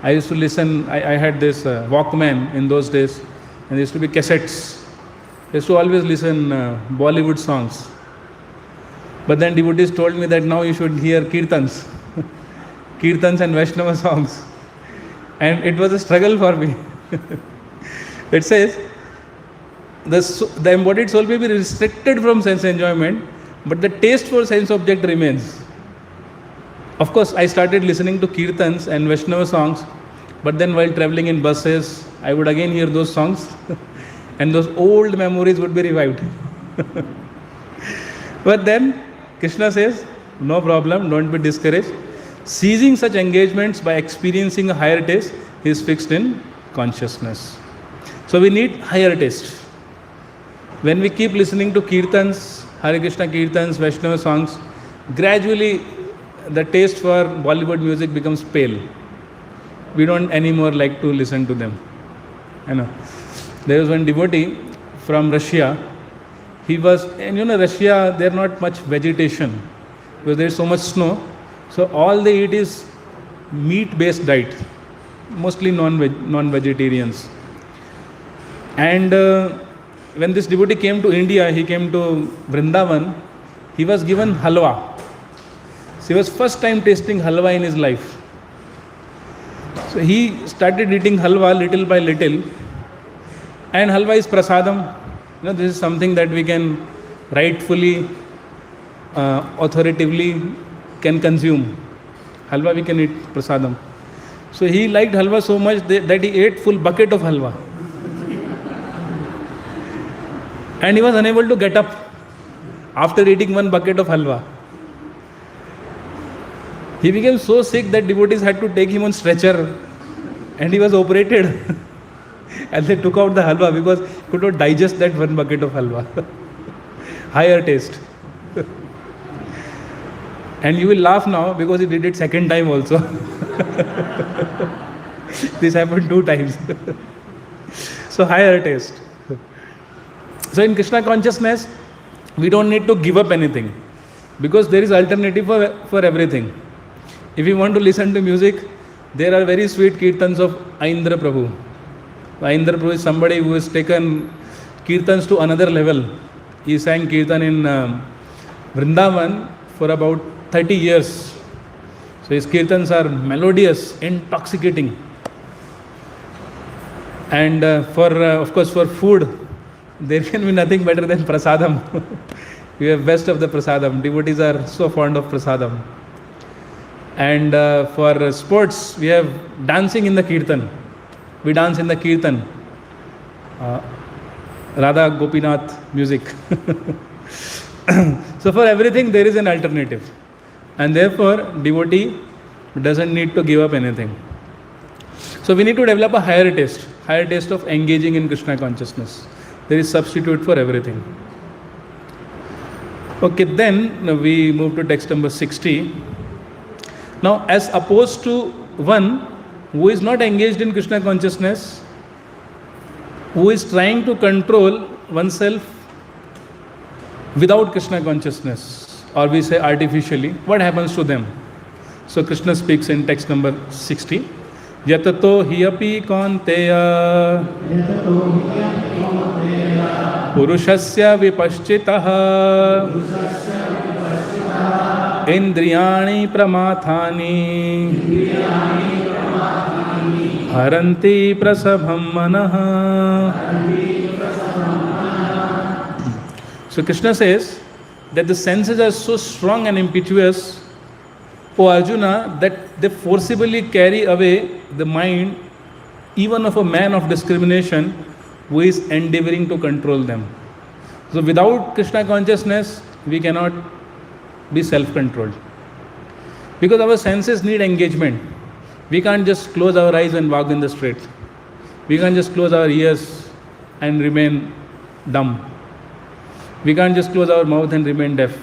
I used to listen, I had this Walkman in those days, and there used to be cassettes. I used to always listen Bollywood songs. But then devotees told me that now you should hear kirtans, kirtans and Vaishnava songs. And it was a struggle for me. It says, the embodied soul may be restricted from sense enjoyment, but the taste for sense object remains. Of course, I started listening to kirtans and Vaishnava songs, but then while traveling in buses, I would again hear those songs. and those old memories would be revived. But then Krishna says, no problem, don't be discouraged. Seizing such engagements by experiencing a higher taste, he is fixed in consciousness. So we need higher taste. When we keep listening to kirtans, Hare Krishna kirtans, Vaishnava songs, gradually the taste for Bollywood music becomes pale. We don't anymore like to listen to them. You know, there was one devotee from Russia. He was, and you know, Russia, there not much vegetation because there is so much snow. So all they eat is meat-based diet, mostly non-vegetarians. And when this devotee came to India, he came to Vrindavan, he was given halwa. So he was first time tasting halwa in his life. So he started eating halwa little by little. And halwa is prasadam. You know, this is something that we can rightfully, authoritatively can consume. Halwa we can eat prasadam. So he liked halwa so much that he ate full bucket of halwa. And he was unable to get up after eating one bucket of halwa. He became so sick that devotees had to take him on stretcher and he was operated. And they took out the halwa because he could not digest that one bucket of halwa. Higher taste. And you will laugh now because he did it second time also. This happened 2 times. So higher taste. So in Krishna consciousness, we don't need to give up anything because there is alternative for everything. If you want to listen to music, there are very sweet kirtans of Aindra Prabhu. Aindra Prabhu is somebody who has taken kirtans to another level. He sang kirtan in Vrindavan for about 30 years. So his kirtans are melodious, intoxicating. And of course, for food, there can be nothing better than prasadam. We have best of the prasadam. Devotees are so fond of prasadam. And for sports, we have dancing in the kirtan. We dance in the kirtan. Radha Gopinath music. So for everything, there is an alternative. And therefore, devotee doesn't need to give up anything. So we need to develop a higher taste of engaging in Krishna consciousness. There is substitute for everything. Okay, then we move to text number 60. Now, as opposed to one who is not engaged in Krishna consciousness, who is trying to control oneself without Krishna consciousness, or we say artificially, what happens to them? So Krishna speaks in text number 60. Yatato hiyapi kaunteya purushasya vipaschitaha indriyani pramathani haranti prasabham manaha. So Krishna says that the senses are so strong and impetuous, O Arjuna, that they forcibly carry away the mind even of a man of discrimination who is endeavoring to control them. So without Krishna consciousness, we cannot be self-controlled. Because our senses need engagement. We can't just close our eyes and walk in the street. We can't just close our ears and remain dumb. We can't just close our mouth and remain deaf.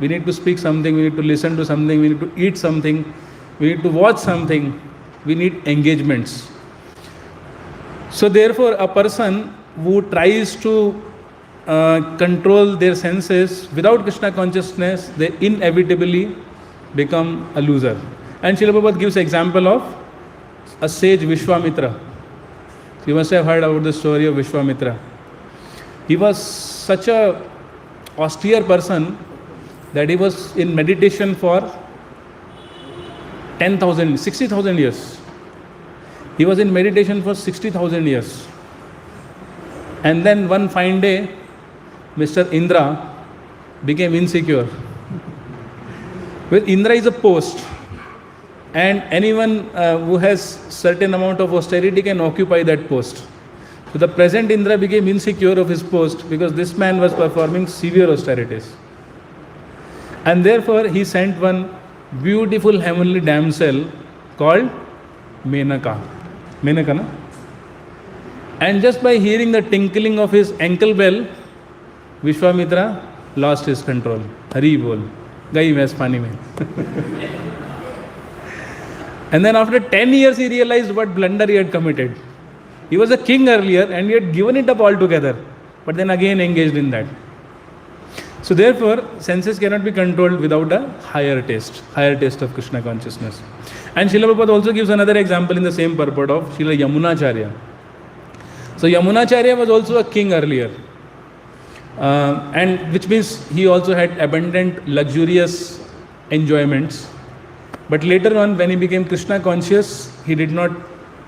We need to speak something, we need to listen to something, we need to eat something, we need to watch something, we need engagements. So therefore, a person who tries to control their senses without Krishna consciousness, they inevitably become a loser. And Srila Prabhupada gives example of a sage Vishwamitra. You must have heard about the story of Vishwamitra. He was such a austere person that he was in meditation for 60,000 years. He was in meditation for 60,000 years. And then one fine day, Mr. Indra became insecure. Well, Indra is a post, and anyone who has certain amount of austerity can occupy that post. So the present Indra became insecure of his post because this man was performing severe austerities. And therefore he sent one beautiful heavenly damsel called Menaka. Menaka, na? And just by hearing the tinkling of his ankle bell, Vishwamitra lost his control. Hari bol. Gayi main pani mein. And then after 10 years he realized what blunder he had committed. He was a king earlier and he had given it up altogether. But then again engaged in that. So therefore, senses cannot be controlled without a higher taste of Krishna consciousness. And Srila Prabhupada also gives another example in the same purport of Srila Yamunacharya. So Yamunacharya was also a king earlier. And which means he also had abundant, luxurious enjoyments. But later on, when he became Krishna conscious, he did not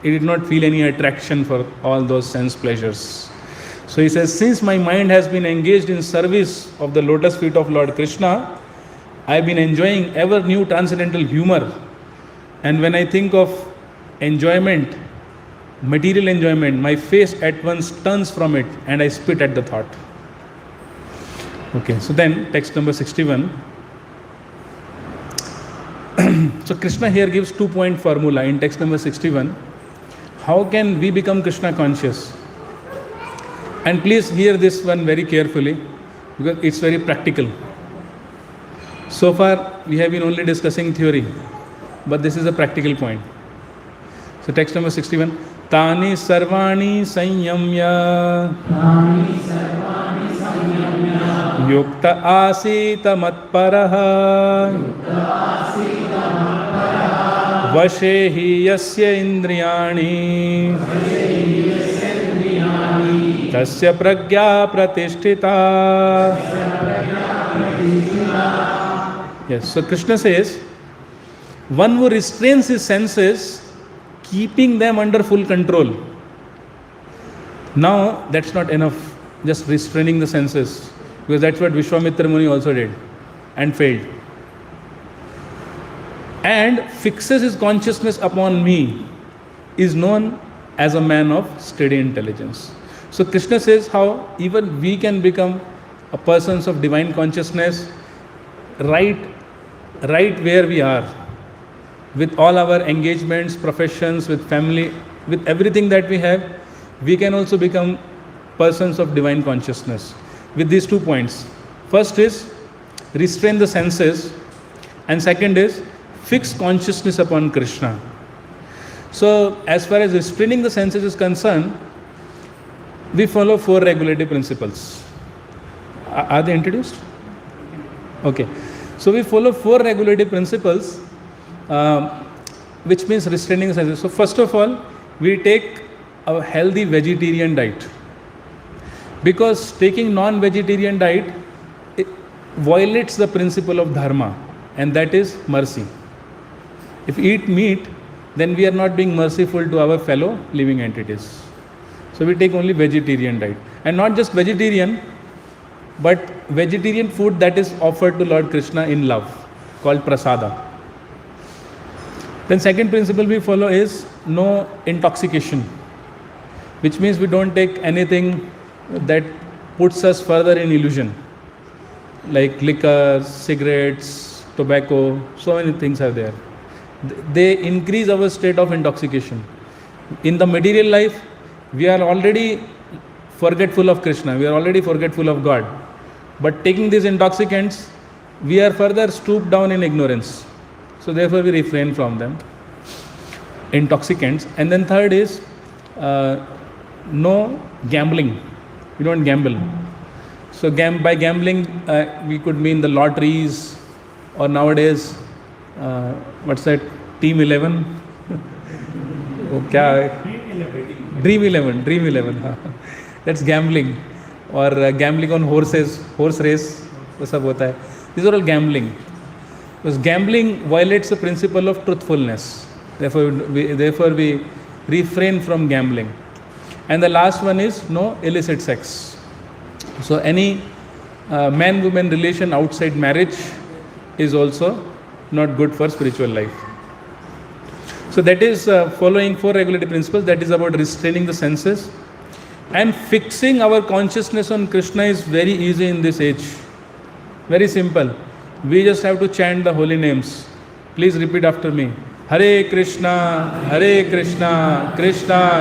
feel any attraction for all those sense pleasures. So he says, since my mind has been engaged in service of the lotus feet of Lord Krishna, I have been enjoying ever new transcendental humor. And when I think of enjoyment, material enjoyment, my face at once turns from it and I spit at the thought. Okay, so then text number 61. So Krishna here gives 2-point formula in text number 61. How can we become Krishna conscious? And please hear this one very carefully because it's very practical. So far we have been only discussing theory, but this is a practical point. So text number 61. Tani sarvani sanyamya yukta asita matparaha vashe hi yasya indriyani tasya pragya pratishtita. Yes, so Krishna says, one who restrains his senses, keeping them under full control. Now, that's not enough, just restraining the senses, because that's what Vishwamitra Muni also did and failed. And fixes his consciousness upon me is known as a man of steady intelligence. So Krishna says how even we can become a persons of divine consciousness right where we are, with all our engagements, professions, with family, with everything that we have. We can also become persons of divine consciousness with these 2 points. First is restrain the senses, and second is fix consciousness upon Krishna. So as far as restraining the senses is concerned, we follow 4 regulative principles. Are they introduced? Okay. So we follow 4 regulative principles, which means restraining the senses. So first of all, we take a healthy vegetarian diet. Because taking non-vegetarian diet, it violates the principle of dharma, and that is mercy. If we eat meat, then we are not being merciful to our fellow living entities. So we take only vegetarian diet. And not just vegetarian, but vegetarian food that is offered to Lord Krishna in love, called prasada. Then second principle we follow is no intoxication, which means we don't take anything that puts us further in illusion, like liquor, cigarettes, tobacco, so many things are there. They increase our state of intoxication. In the material life, we are already forgetful of Krishna, we are already forgetful of God. But taking these intoxicants, we are further stooped down in ignorance. So therefore we refrain from them. Intoxicants. And then third is no gambling. We don't gamble. So by gambling, we could mean the lotteries, or nowadays, what's that, Team 11? Dream 11. That's gambling. Or gambling on horse race. वो सब होता है. These are all gambling. Because gambling violates the principle of truthfulness. Therefore we refrain from gambling. And the last one is no illicit sex. So any man-woman relation outside marriage is also not good for spiritual life. So that is following 4 regulative principles. That is about restraining the senses, And fixing our consciousness on Krishna is very easy in this age. Very simple. We just have to chant the holy names. Please repeat after me. Hare Krishna, Krishna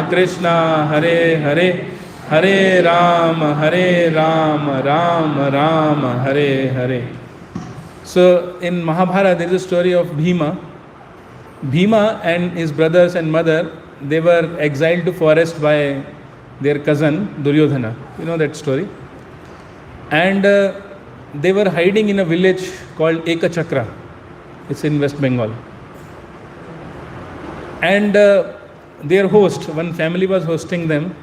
Krishna, Hare Hare, Hare Ram, Ram Ram, Hare Hare. So in Mahabharata there is a story of Bhima. Bhima and his brothers and mother, they were exiled to forest by their cousin Duryodhana. You know that story. And they were hiding in a village called Ekachakra. It's in West Bengal. And their host, one family was hosting them.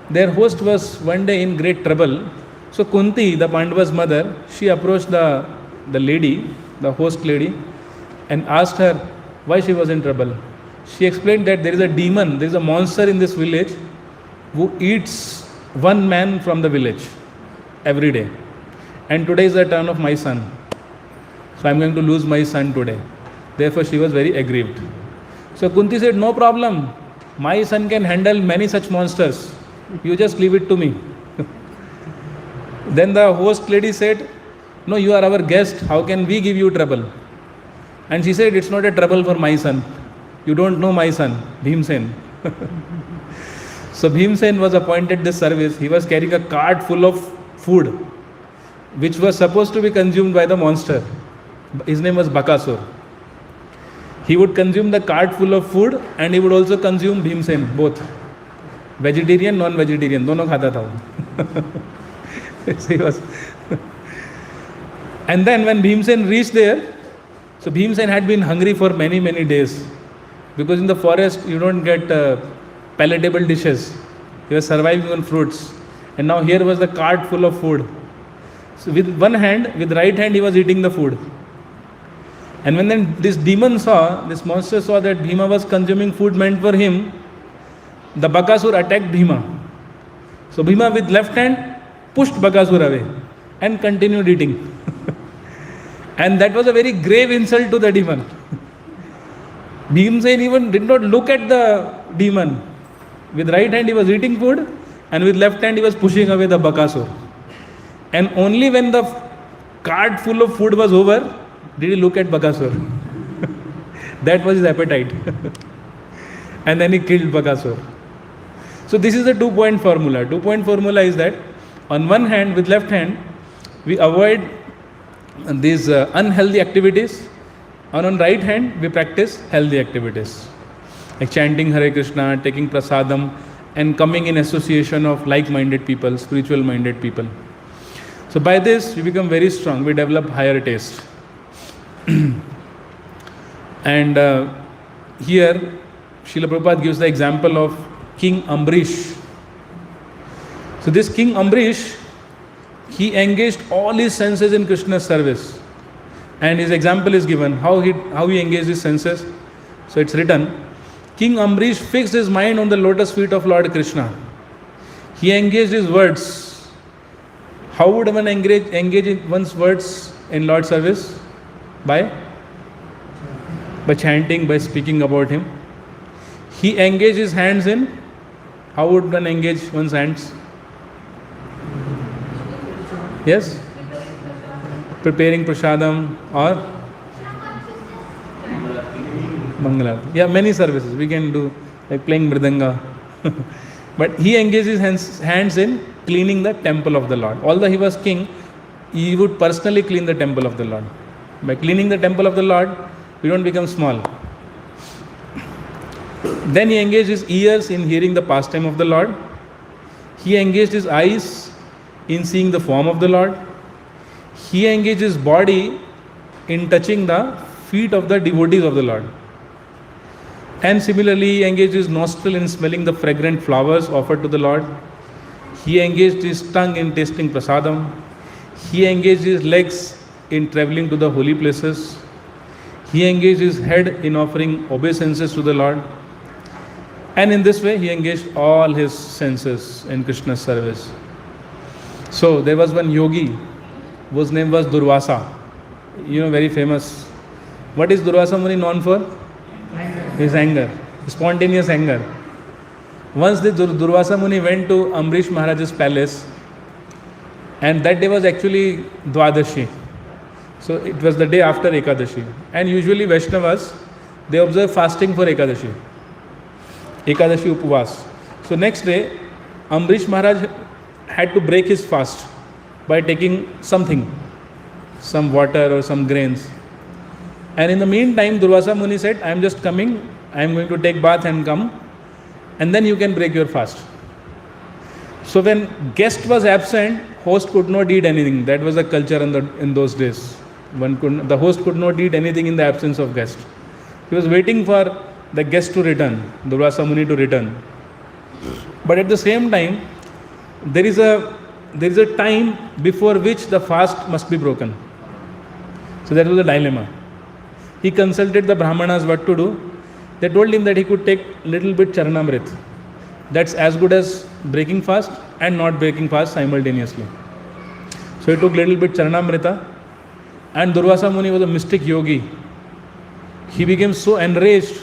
Their host was one day in great trouble. So Kunti, the Pandava's mother, she approached the lady, the host lady, and asked her why she was in trouble. She explained that there is a demon, there is a monster in this village who eats one man from the village every day. And today is the turn of my son. So I am going to lose my son today. Therefore she was very aggrieved. So Kunti said, no problem. My son can handle many such monsters. You just leave it to me. Then the host lady said, no, you are our guest. How can we give you trouble? And she said, it's not a trouble for my son. You don't know my son, Bhimsen. So Bhimsen was appointed this service. He was carrying a cart full of food, which was supposed to be consumed by the monster. His name was Bakasur. He would consume the cart full of food and he would also consume Bhimsen, both. Vegetarian, non-vegetarian, dono khata tha wo. He was. And then when Bhimsen reached there, so Bhimsen had been hungry for many, many days. Because in the forest you don't get palatable dishes. He was surviving on fruits. And now here was the cart full of food. So with one hand, with right hand he was eating the food. And when then this demon saw, this monster saw that Bhima was consuming food meant for him, the Bakasur attacked Bhima. So Bhima with left hand pushed Bakasur away and continued eating. And that was a very grave insult to the demon. Bhimsen even did not look at the demon. With right hand he was eating food and with left hand he was pushing away the Bakasur. And only when the cart full of food was over, did he look at Bakasur. That was his appetite. And then he killed Bakasur. So this is the 2-point formula. 2-point formula is that on one hand, with left hand, we avoid these unhealthy activities. And on right hand, we practice healthy activities. Like chanting Hare Krishna, taking prasadam, and coming in association of like-minded people, spiritual-minded people. So by this, we become very strong. We develop higher taste. And here Srila Prabhupada gives the example of King Ambrish. So this King Ambrish, he engaged all his senses in Krishna's service. And his example is given, how he engaged his senses. So it's written, King Ambrish fixed his mind on the lotus feet of Lord Krishna. He engaged his words. How would one engage in one's words in Lord's service? By chanting, by speaking about him. He engaged his hands in, how would one engage one's hands? Yes? Preparing prasadam or Mangalarati. Yeah, many services we can do, like playing mridanga. But he engaged his hands in cleaning the temple of the Lord. Although he was king, he would personally clean the temple of the Lord. By cleaning the temple of the Lord, we don't become small. Then he engaged his ears in hearing the pastime of the Lord. He engaged his eyes in seeing the form of the Lord. He engaged his body in touching the feet of the devotees of the Lord. And similarly, he engaged his nostril in smelling the fragrant flowers offered to the Lord. He engaged his tongue in tasting prasadam. He engaged his legs in traveling to the holy places. He engaged his head in offering obeisances to the Lord. And in this way, he engaged all his senses in Krishna's service. So there was one yogi whose name was Durvasa. Very famous. What is Durvasa Muni known for? His anger, spontaneous anger. Once the Durvasa Muni went to Ambrish Maharaj's palace, and that day was actually Dwadashi. So it was the day after Ekadashi. And usually Vaishnavas, they observe fasting for Ekadashi. Ekadashi Upavas. So next day, Ambrish Maharaj had to break his fast by taking something, some water or some grains. And in the meantime, Durvasa Muni said, I am just coming, I am going to take bath and come, and then you can break your fast. So when guest was absent, host could not eat anything. That was the culture in those days. The host could not eat anything in the absence of guest. He was waiting for the guest to return, Durvasa Muni to return. But at the same time, there is a time before which the fast must be broken. So that was a dilemma. He consulted the Brahmanas what to do. They told him that he could take little bit Charanamrit. That's as good as breaking fast and not breaking fast simultaneously. So he took little bit Charanamrita, and Durvasa Muni was a mystic yogi. He became so enraged.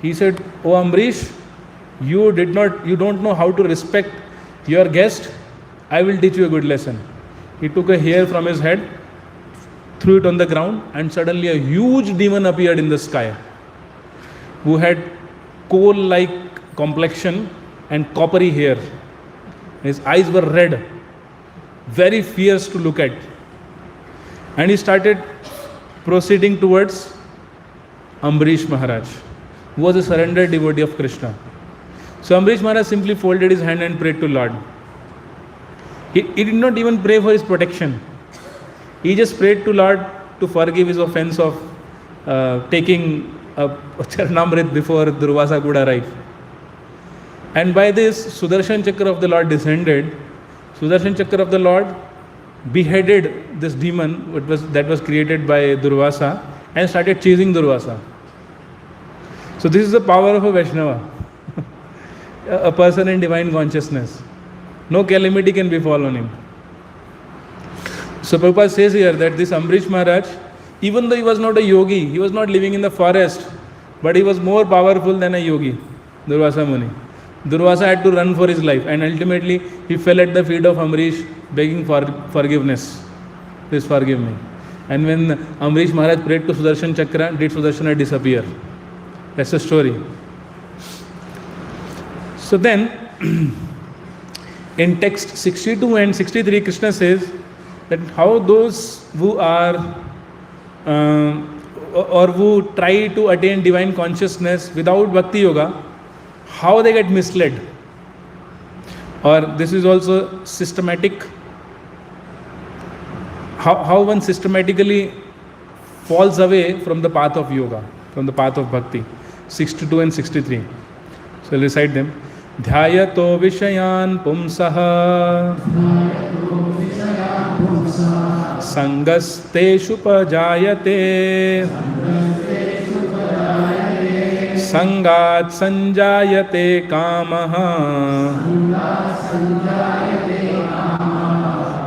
He said, "Oh Ambrish, you don't know how to respect your guest. I will teach you a good lesson." He took a hair from his head, threw it on the ground, and suddenly a huge demon appeared in the sky, who had coal-like complexion and coppery hair. His eyes were red, very fierce to look at. And he started proceeding towards Ambrish Maharaj, who was a surrendered devotee of Krishna. So Ambrish Maharaj simply folded his hand and prayed to Lord. He did not even pray for his protection. He just prayed to Lord to forgive his offense of taking a Charanamrit before Durvasa could arrive. And by this, Sudarshan Chakra of the Lord descended. Sudarshan Chakra of the Lord beheaded this demon that was created by Durvasa and started chasing Durvasa. So this is the power of a Vaishnava, a person in divine consciousness. No calamity can befall on him. So Prabhupada says here that this Ambrish Maharaj, even though he was not a yogi, he was not living in the forest, but he was more powerful than a yogi, Durvasa Muni. Durvasa had to run for his life, and ultimately he fell at the feet of Ambrish begging for forgiveness. Please forgive me. And when Ambrish Maharaj prayed to Sudarshan Chakra, did Sudarshana disappear? That's the story. So then, in text 62 and 63, Krishna says that how those who are or who try to attain divine consciousness without bhakti yoga, how they get misled. Or this is also systematic, how one systematically falls away from the path of yoga, from the path of bhakti. 62 and 63. So I'll recite them. Dhyayato vishayan pumsaha sangasteshu pajayate sangat sanjayate kamaha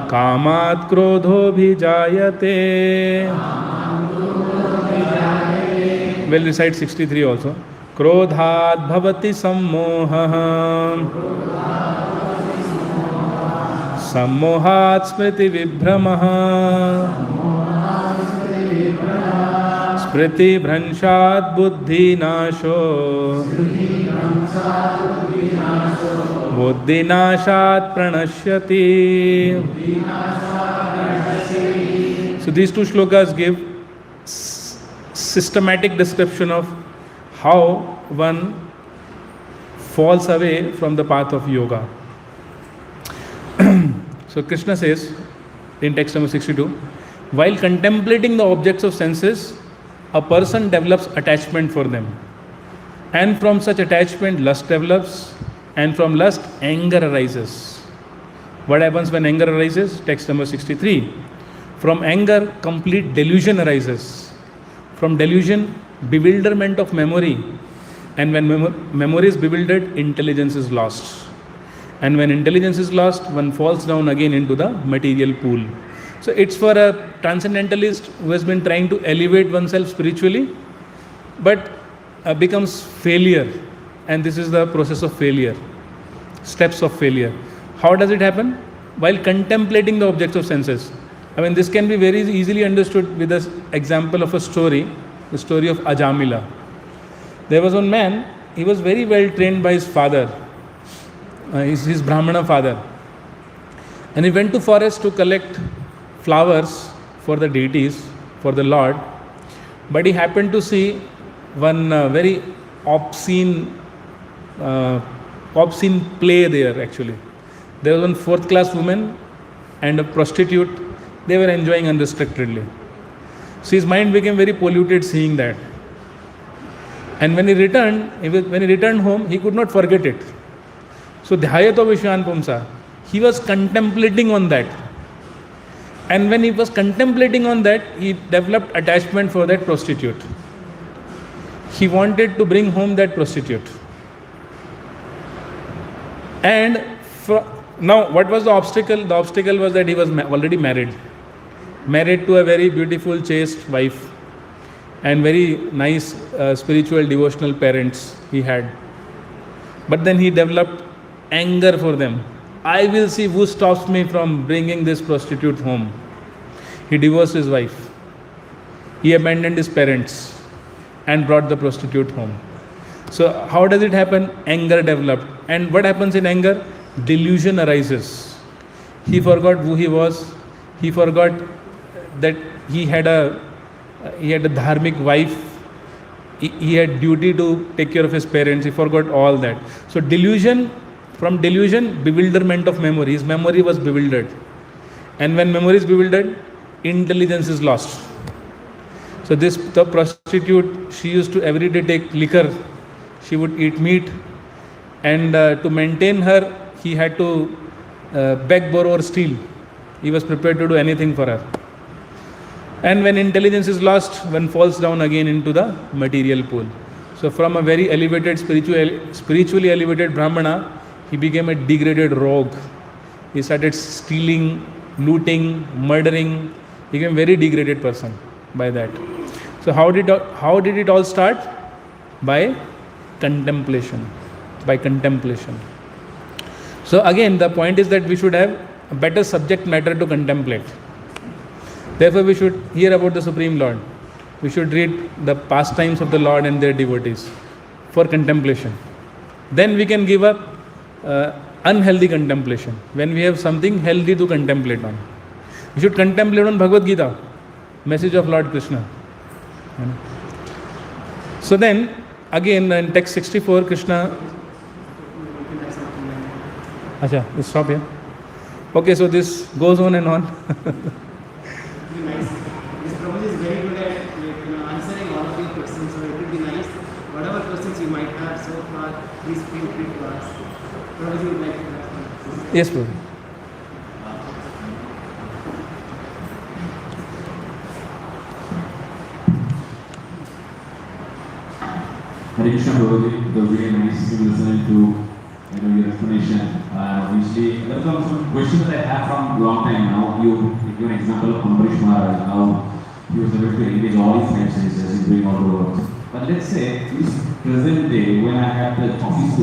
kamat krodho bhijayate. We'll recite 63 also. Krodhat bhavati sammoha sammohat smriti vibhramaha smriti bhranshat buddhi nasho buddhi nashat pranashyati. So these two shlokas give systematic description of how one falls away from the path of yoga. So Krishna says in text number 62, while contemplating the objects of senses, a person develops attachment for them. And from such attachment, lust develops, and from lust, anger arises. What happens when anger arises? Text number 63. From anger, complete delusion arises. From delusion, bewilderment of memory. And when memory is bewildered, intelligence is lost. And when intelligence is lost, one falls down again into the material pool. So it's for a transcendentalist who has been trying to elevate oneself spiritually, but becomes failure and this is the process of failure, steps of failure. How does it happen? While contemplating the objects of senses. I mean, this can be very easily understood with the example of a story, the story of Ajamila. There was one man, he was very well trained by his father, his Brahmana father. And he went to forest to collect flowers for the deities, for the Lord. But he happened to see one very obscene play there actually. There was one fourth class woman and a prostitute. They were enjoying unrestrictedly. So his mind became very polluted seeing that. And when he returned home, he could not forget it. So Dhyayato Vishwan Pumsa, he was contemplating on that. And when he was contemplating on that, he developed attachment for that prostitute. He wanted to bring home that prostitute. And now, what was the obstacle? The obstacle was that he was already married to a very beautiful, chaste wife, and very nice spiritual, devotional parents he had. But then he developed anger for them. I will see who stops me from bringing this prostitute home. He divorced his wife. He abandoned his parents and brought the prostitute home. So how does it happen? Anger developed. And what happens in anger? Delusion arises. He forgot who he was. He forgot that he had a dharmic wife. He had duty to take care of his parents. He forgot all that. So from delusion, bewilderment of memory. His memory was bewildered. And when memory is bewildered, intelligence is lost. So the prostitute, she used to every day take liquor. She would eat meat. And to maintain her, he had to beg, borrow or steal. He was prepared to do anything for her. And when intelligence is lost, one falls down again into the material pool. So from a very elevated, spiritually elevated Brahmana, he became a degraded rogue. He started stealing, looting, murdering. He became a very degraded person by that. So how did it all start? By contemplation. By contemplation. So again, the point is that we should have a better subject matter to contemplate. Therefore, we should hear about the Supreme Lord. We should read the pastimes of the Lord and their devotees for contemplation. Then we can give up unhealthy contemplation, when we have something healthy to contemplate on. We should contemplate on Bhagavad Gita, message of Lord Krishna. So then, again in text 64, Krishna... Acha, let's stop here. Okay, so this goes on and on. Nice. This Prabhuji is very good at answering all of your questions, so it would be nice. Whatever questions you might have so far, please feel free to ask. Prabhuji would like to ask. Yes, Prabhuji. Hare Krishna Prabhuji, it was really nice listening to your explanation. Usually, there are some questions that I have from a long time now. You give an example of Ambarish Maharaja. Now, he was able to engage all his five senses, he's doing all the work. But let's say, this present day, when I have the office to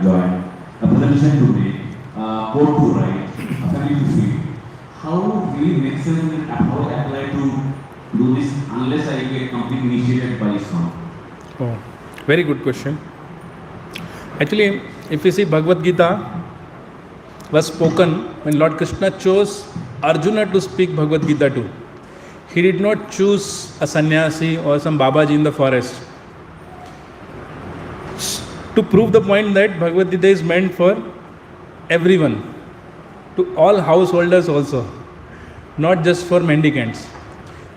join, a presentation to make, code to write, a family to feed, how really makes sense and how I apply to do this unless I get completely initiated by someone? Oh, very good question. Actually, if you see, Bhagavad Gita was spoken when Lord Krishna chose Arjuna to speak Bhagavad Gita to. He did not choose a sannyasi or some Babaji in the forest. To prove the point that Bhagavad Gita is meant for everyone, to all householders also, not just for mendicants.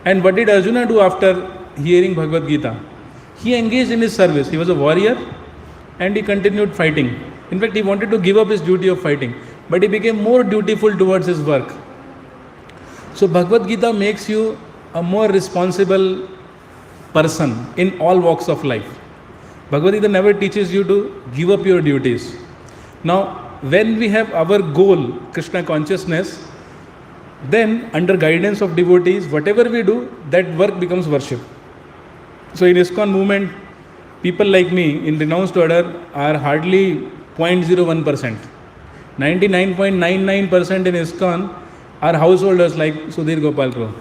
And what did Arjuna do after hearing Bhagavad Gita? He engaged in his service. He was a warrior and he continued fighting. In fact, he wanted to give up his duty of fighting, but he became more dutiful towards his work. So Bhagavad Gita makes you a more responsible person in all walks of life. Bhagavad Gita never teaches you to give up your duties. Now, when we have our goal, Krishna consciousness, then under guidance of devotees, whatever we do, that work becomes worship. So in ISKCON movement, people like me in renounced order are hardly 0.01%. 99.99% in ISKCON are householders like Sudhir Gopal Pro.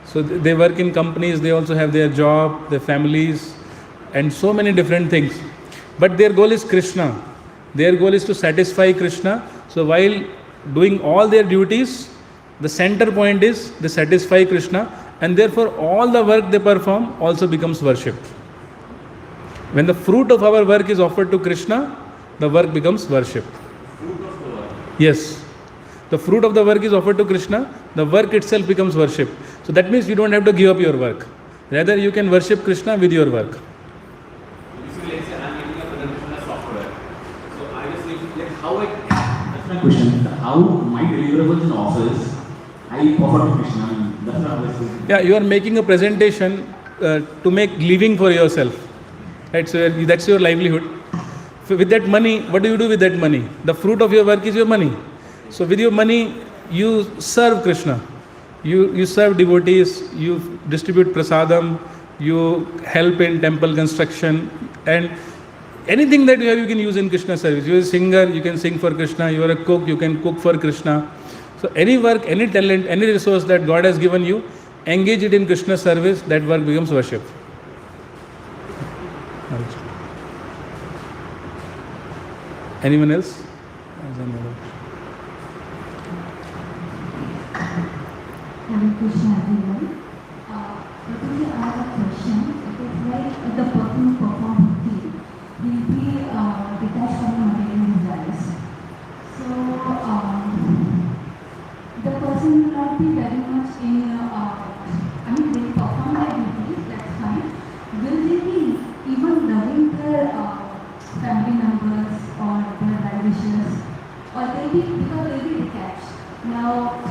So they work in companies, they also have their job, their families, and so many different things. But their goal is Krishna. Their goal is to satisfy Krishna. So while doing all their duties, the center point is they satisfy Krishna, and therefore all the work they perform also becomes worship. When the fruit of our work is offered to Krishna, the work becomes worship. Yes. The fruit of the work is offered to Krishna, the work itself becomes worship. So that means you don't have to give up your work. Rather, you can worship Krishna with your work. Basically, let's say I'm getting a presentation as software. So I just need like how that's my question. How my deliverables in office I offer to Krishna. I mean, that's what I was saying. Yeah, you are making a presentation to make living for yourself. Right? So that's your livelihood. With that money, what do you do with that money? The fruit of your work is your money. So with your money, you serve Krishna. You serve devotees, you distribute prasadam, you help in temple construction, and anything that you have, you can use in Krishna service. You are a singer, you can sing for Krishna. You are a cook, you can cook for Krishna. So any work, any talent, any resource that God has given you, engage it in Krishna service, that work becomes worship. Anyone else? Hare Krishna, everyone. Prabhuji, I have a question. It is like the person who performs bhakti will be detached from the material desires. So, the person will not be very much in, they perform their duties, that's fine. Will they be even loving their family members or their well-wishers? Or they be, because they will be detached. Now,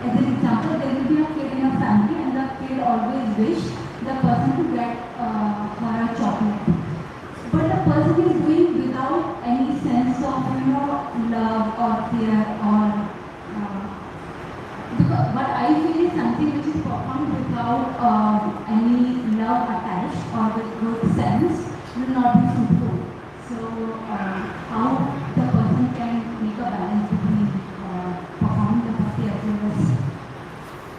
as an example, there will be a kid in a family and the kid always wish the person to get her a chocolate. But the person is doing without any sense of, love or care or... because what I feel is something which is performed without any love attached or with good sense will not be fruitful. So, how the person can make a balance between performing the bhakti as well as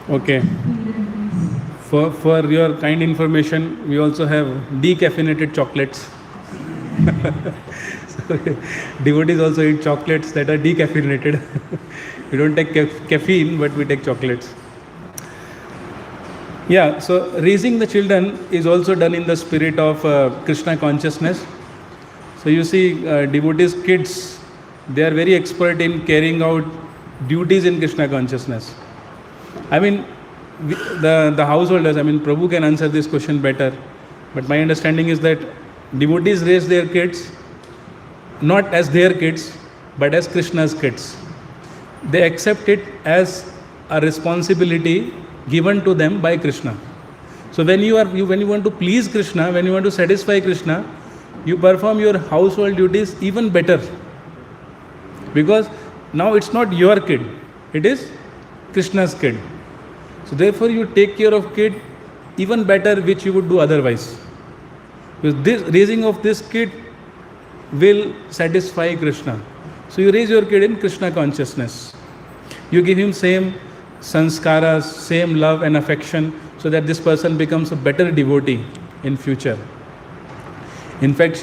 Okay. doing the duties? For your kind information, we also have decaffeinated chocolates. So, devotees also eat chocolates that are decaffeinated. We don't take caffeine, but we take chocolates. Yeah, so raising the children is also done in the spirit of Krishna consciousness. So you see, devotees' kids, they are very expert in carrying out duties in Krishna consciousness. I mean, the householders, Prabhu can answer this question better. But my understanding is that devotees raise their kids not as their kids, but as Krishna's kids. They accept it as a responsibility given to them by Krishna. So when you want to please Krishna, when you want to satisfy Krishna, you perform your household duties even better. Because now it's not your kid, it is Krishna's kid. So therefore you take care of kid even better, which you would do otherwise. Because this raising of this kid will satisfy Krishna. So you raise your kid in Krishna consciousness. You give him same sanskaras, same love and affection, so that this person becomes a better devotee in future. In fact,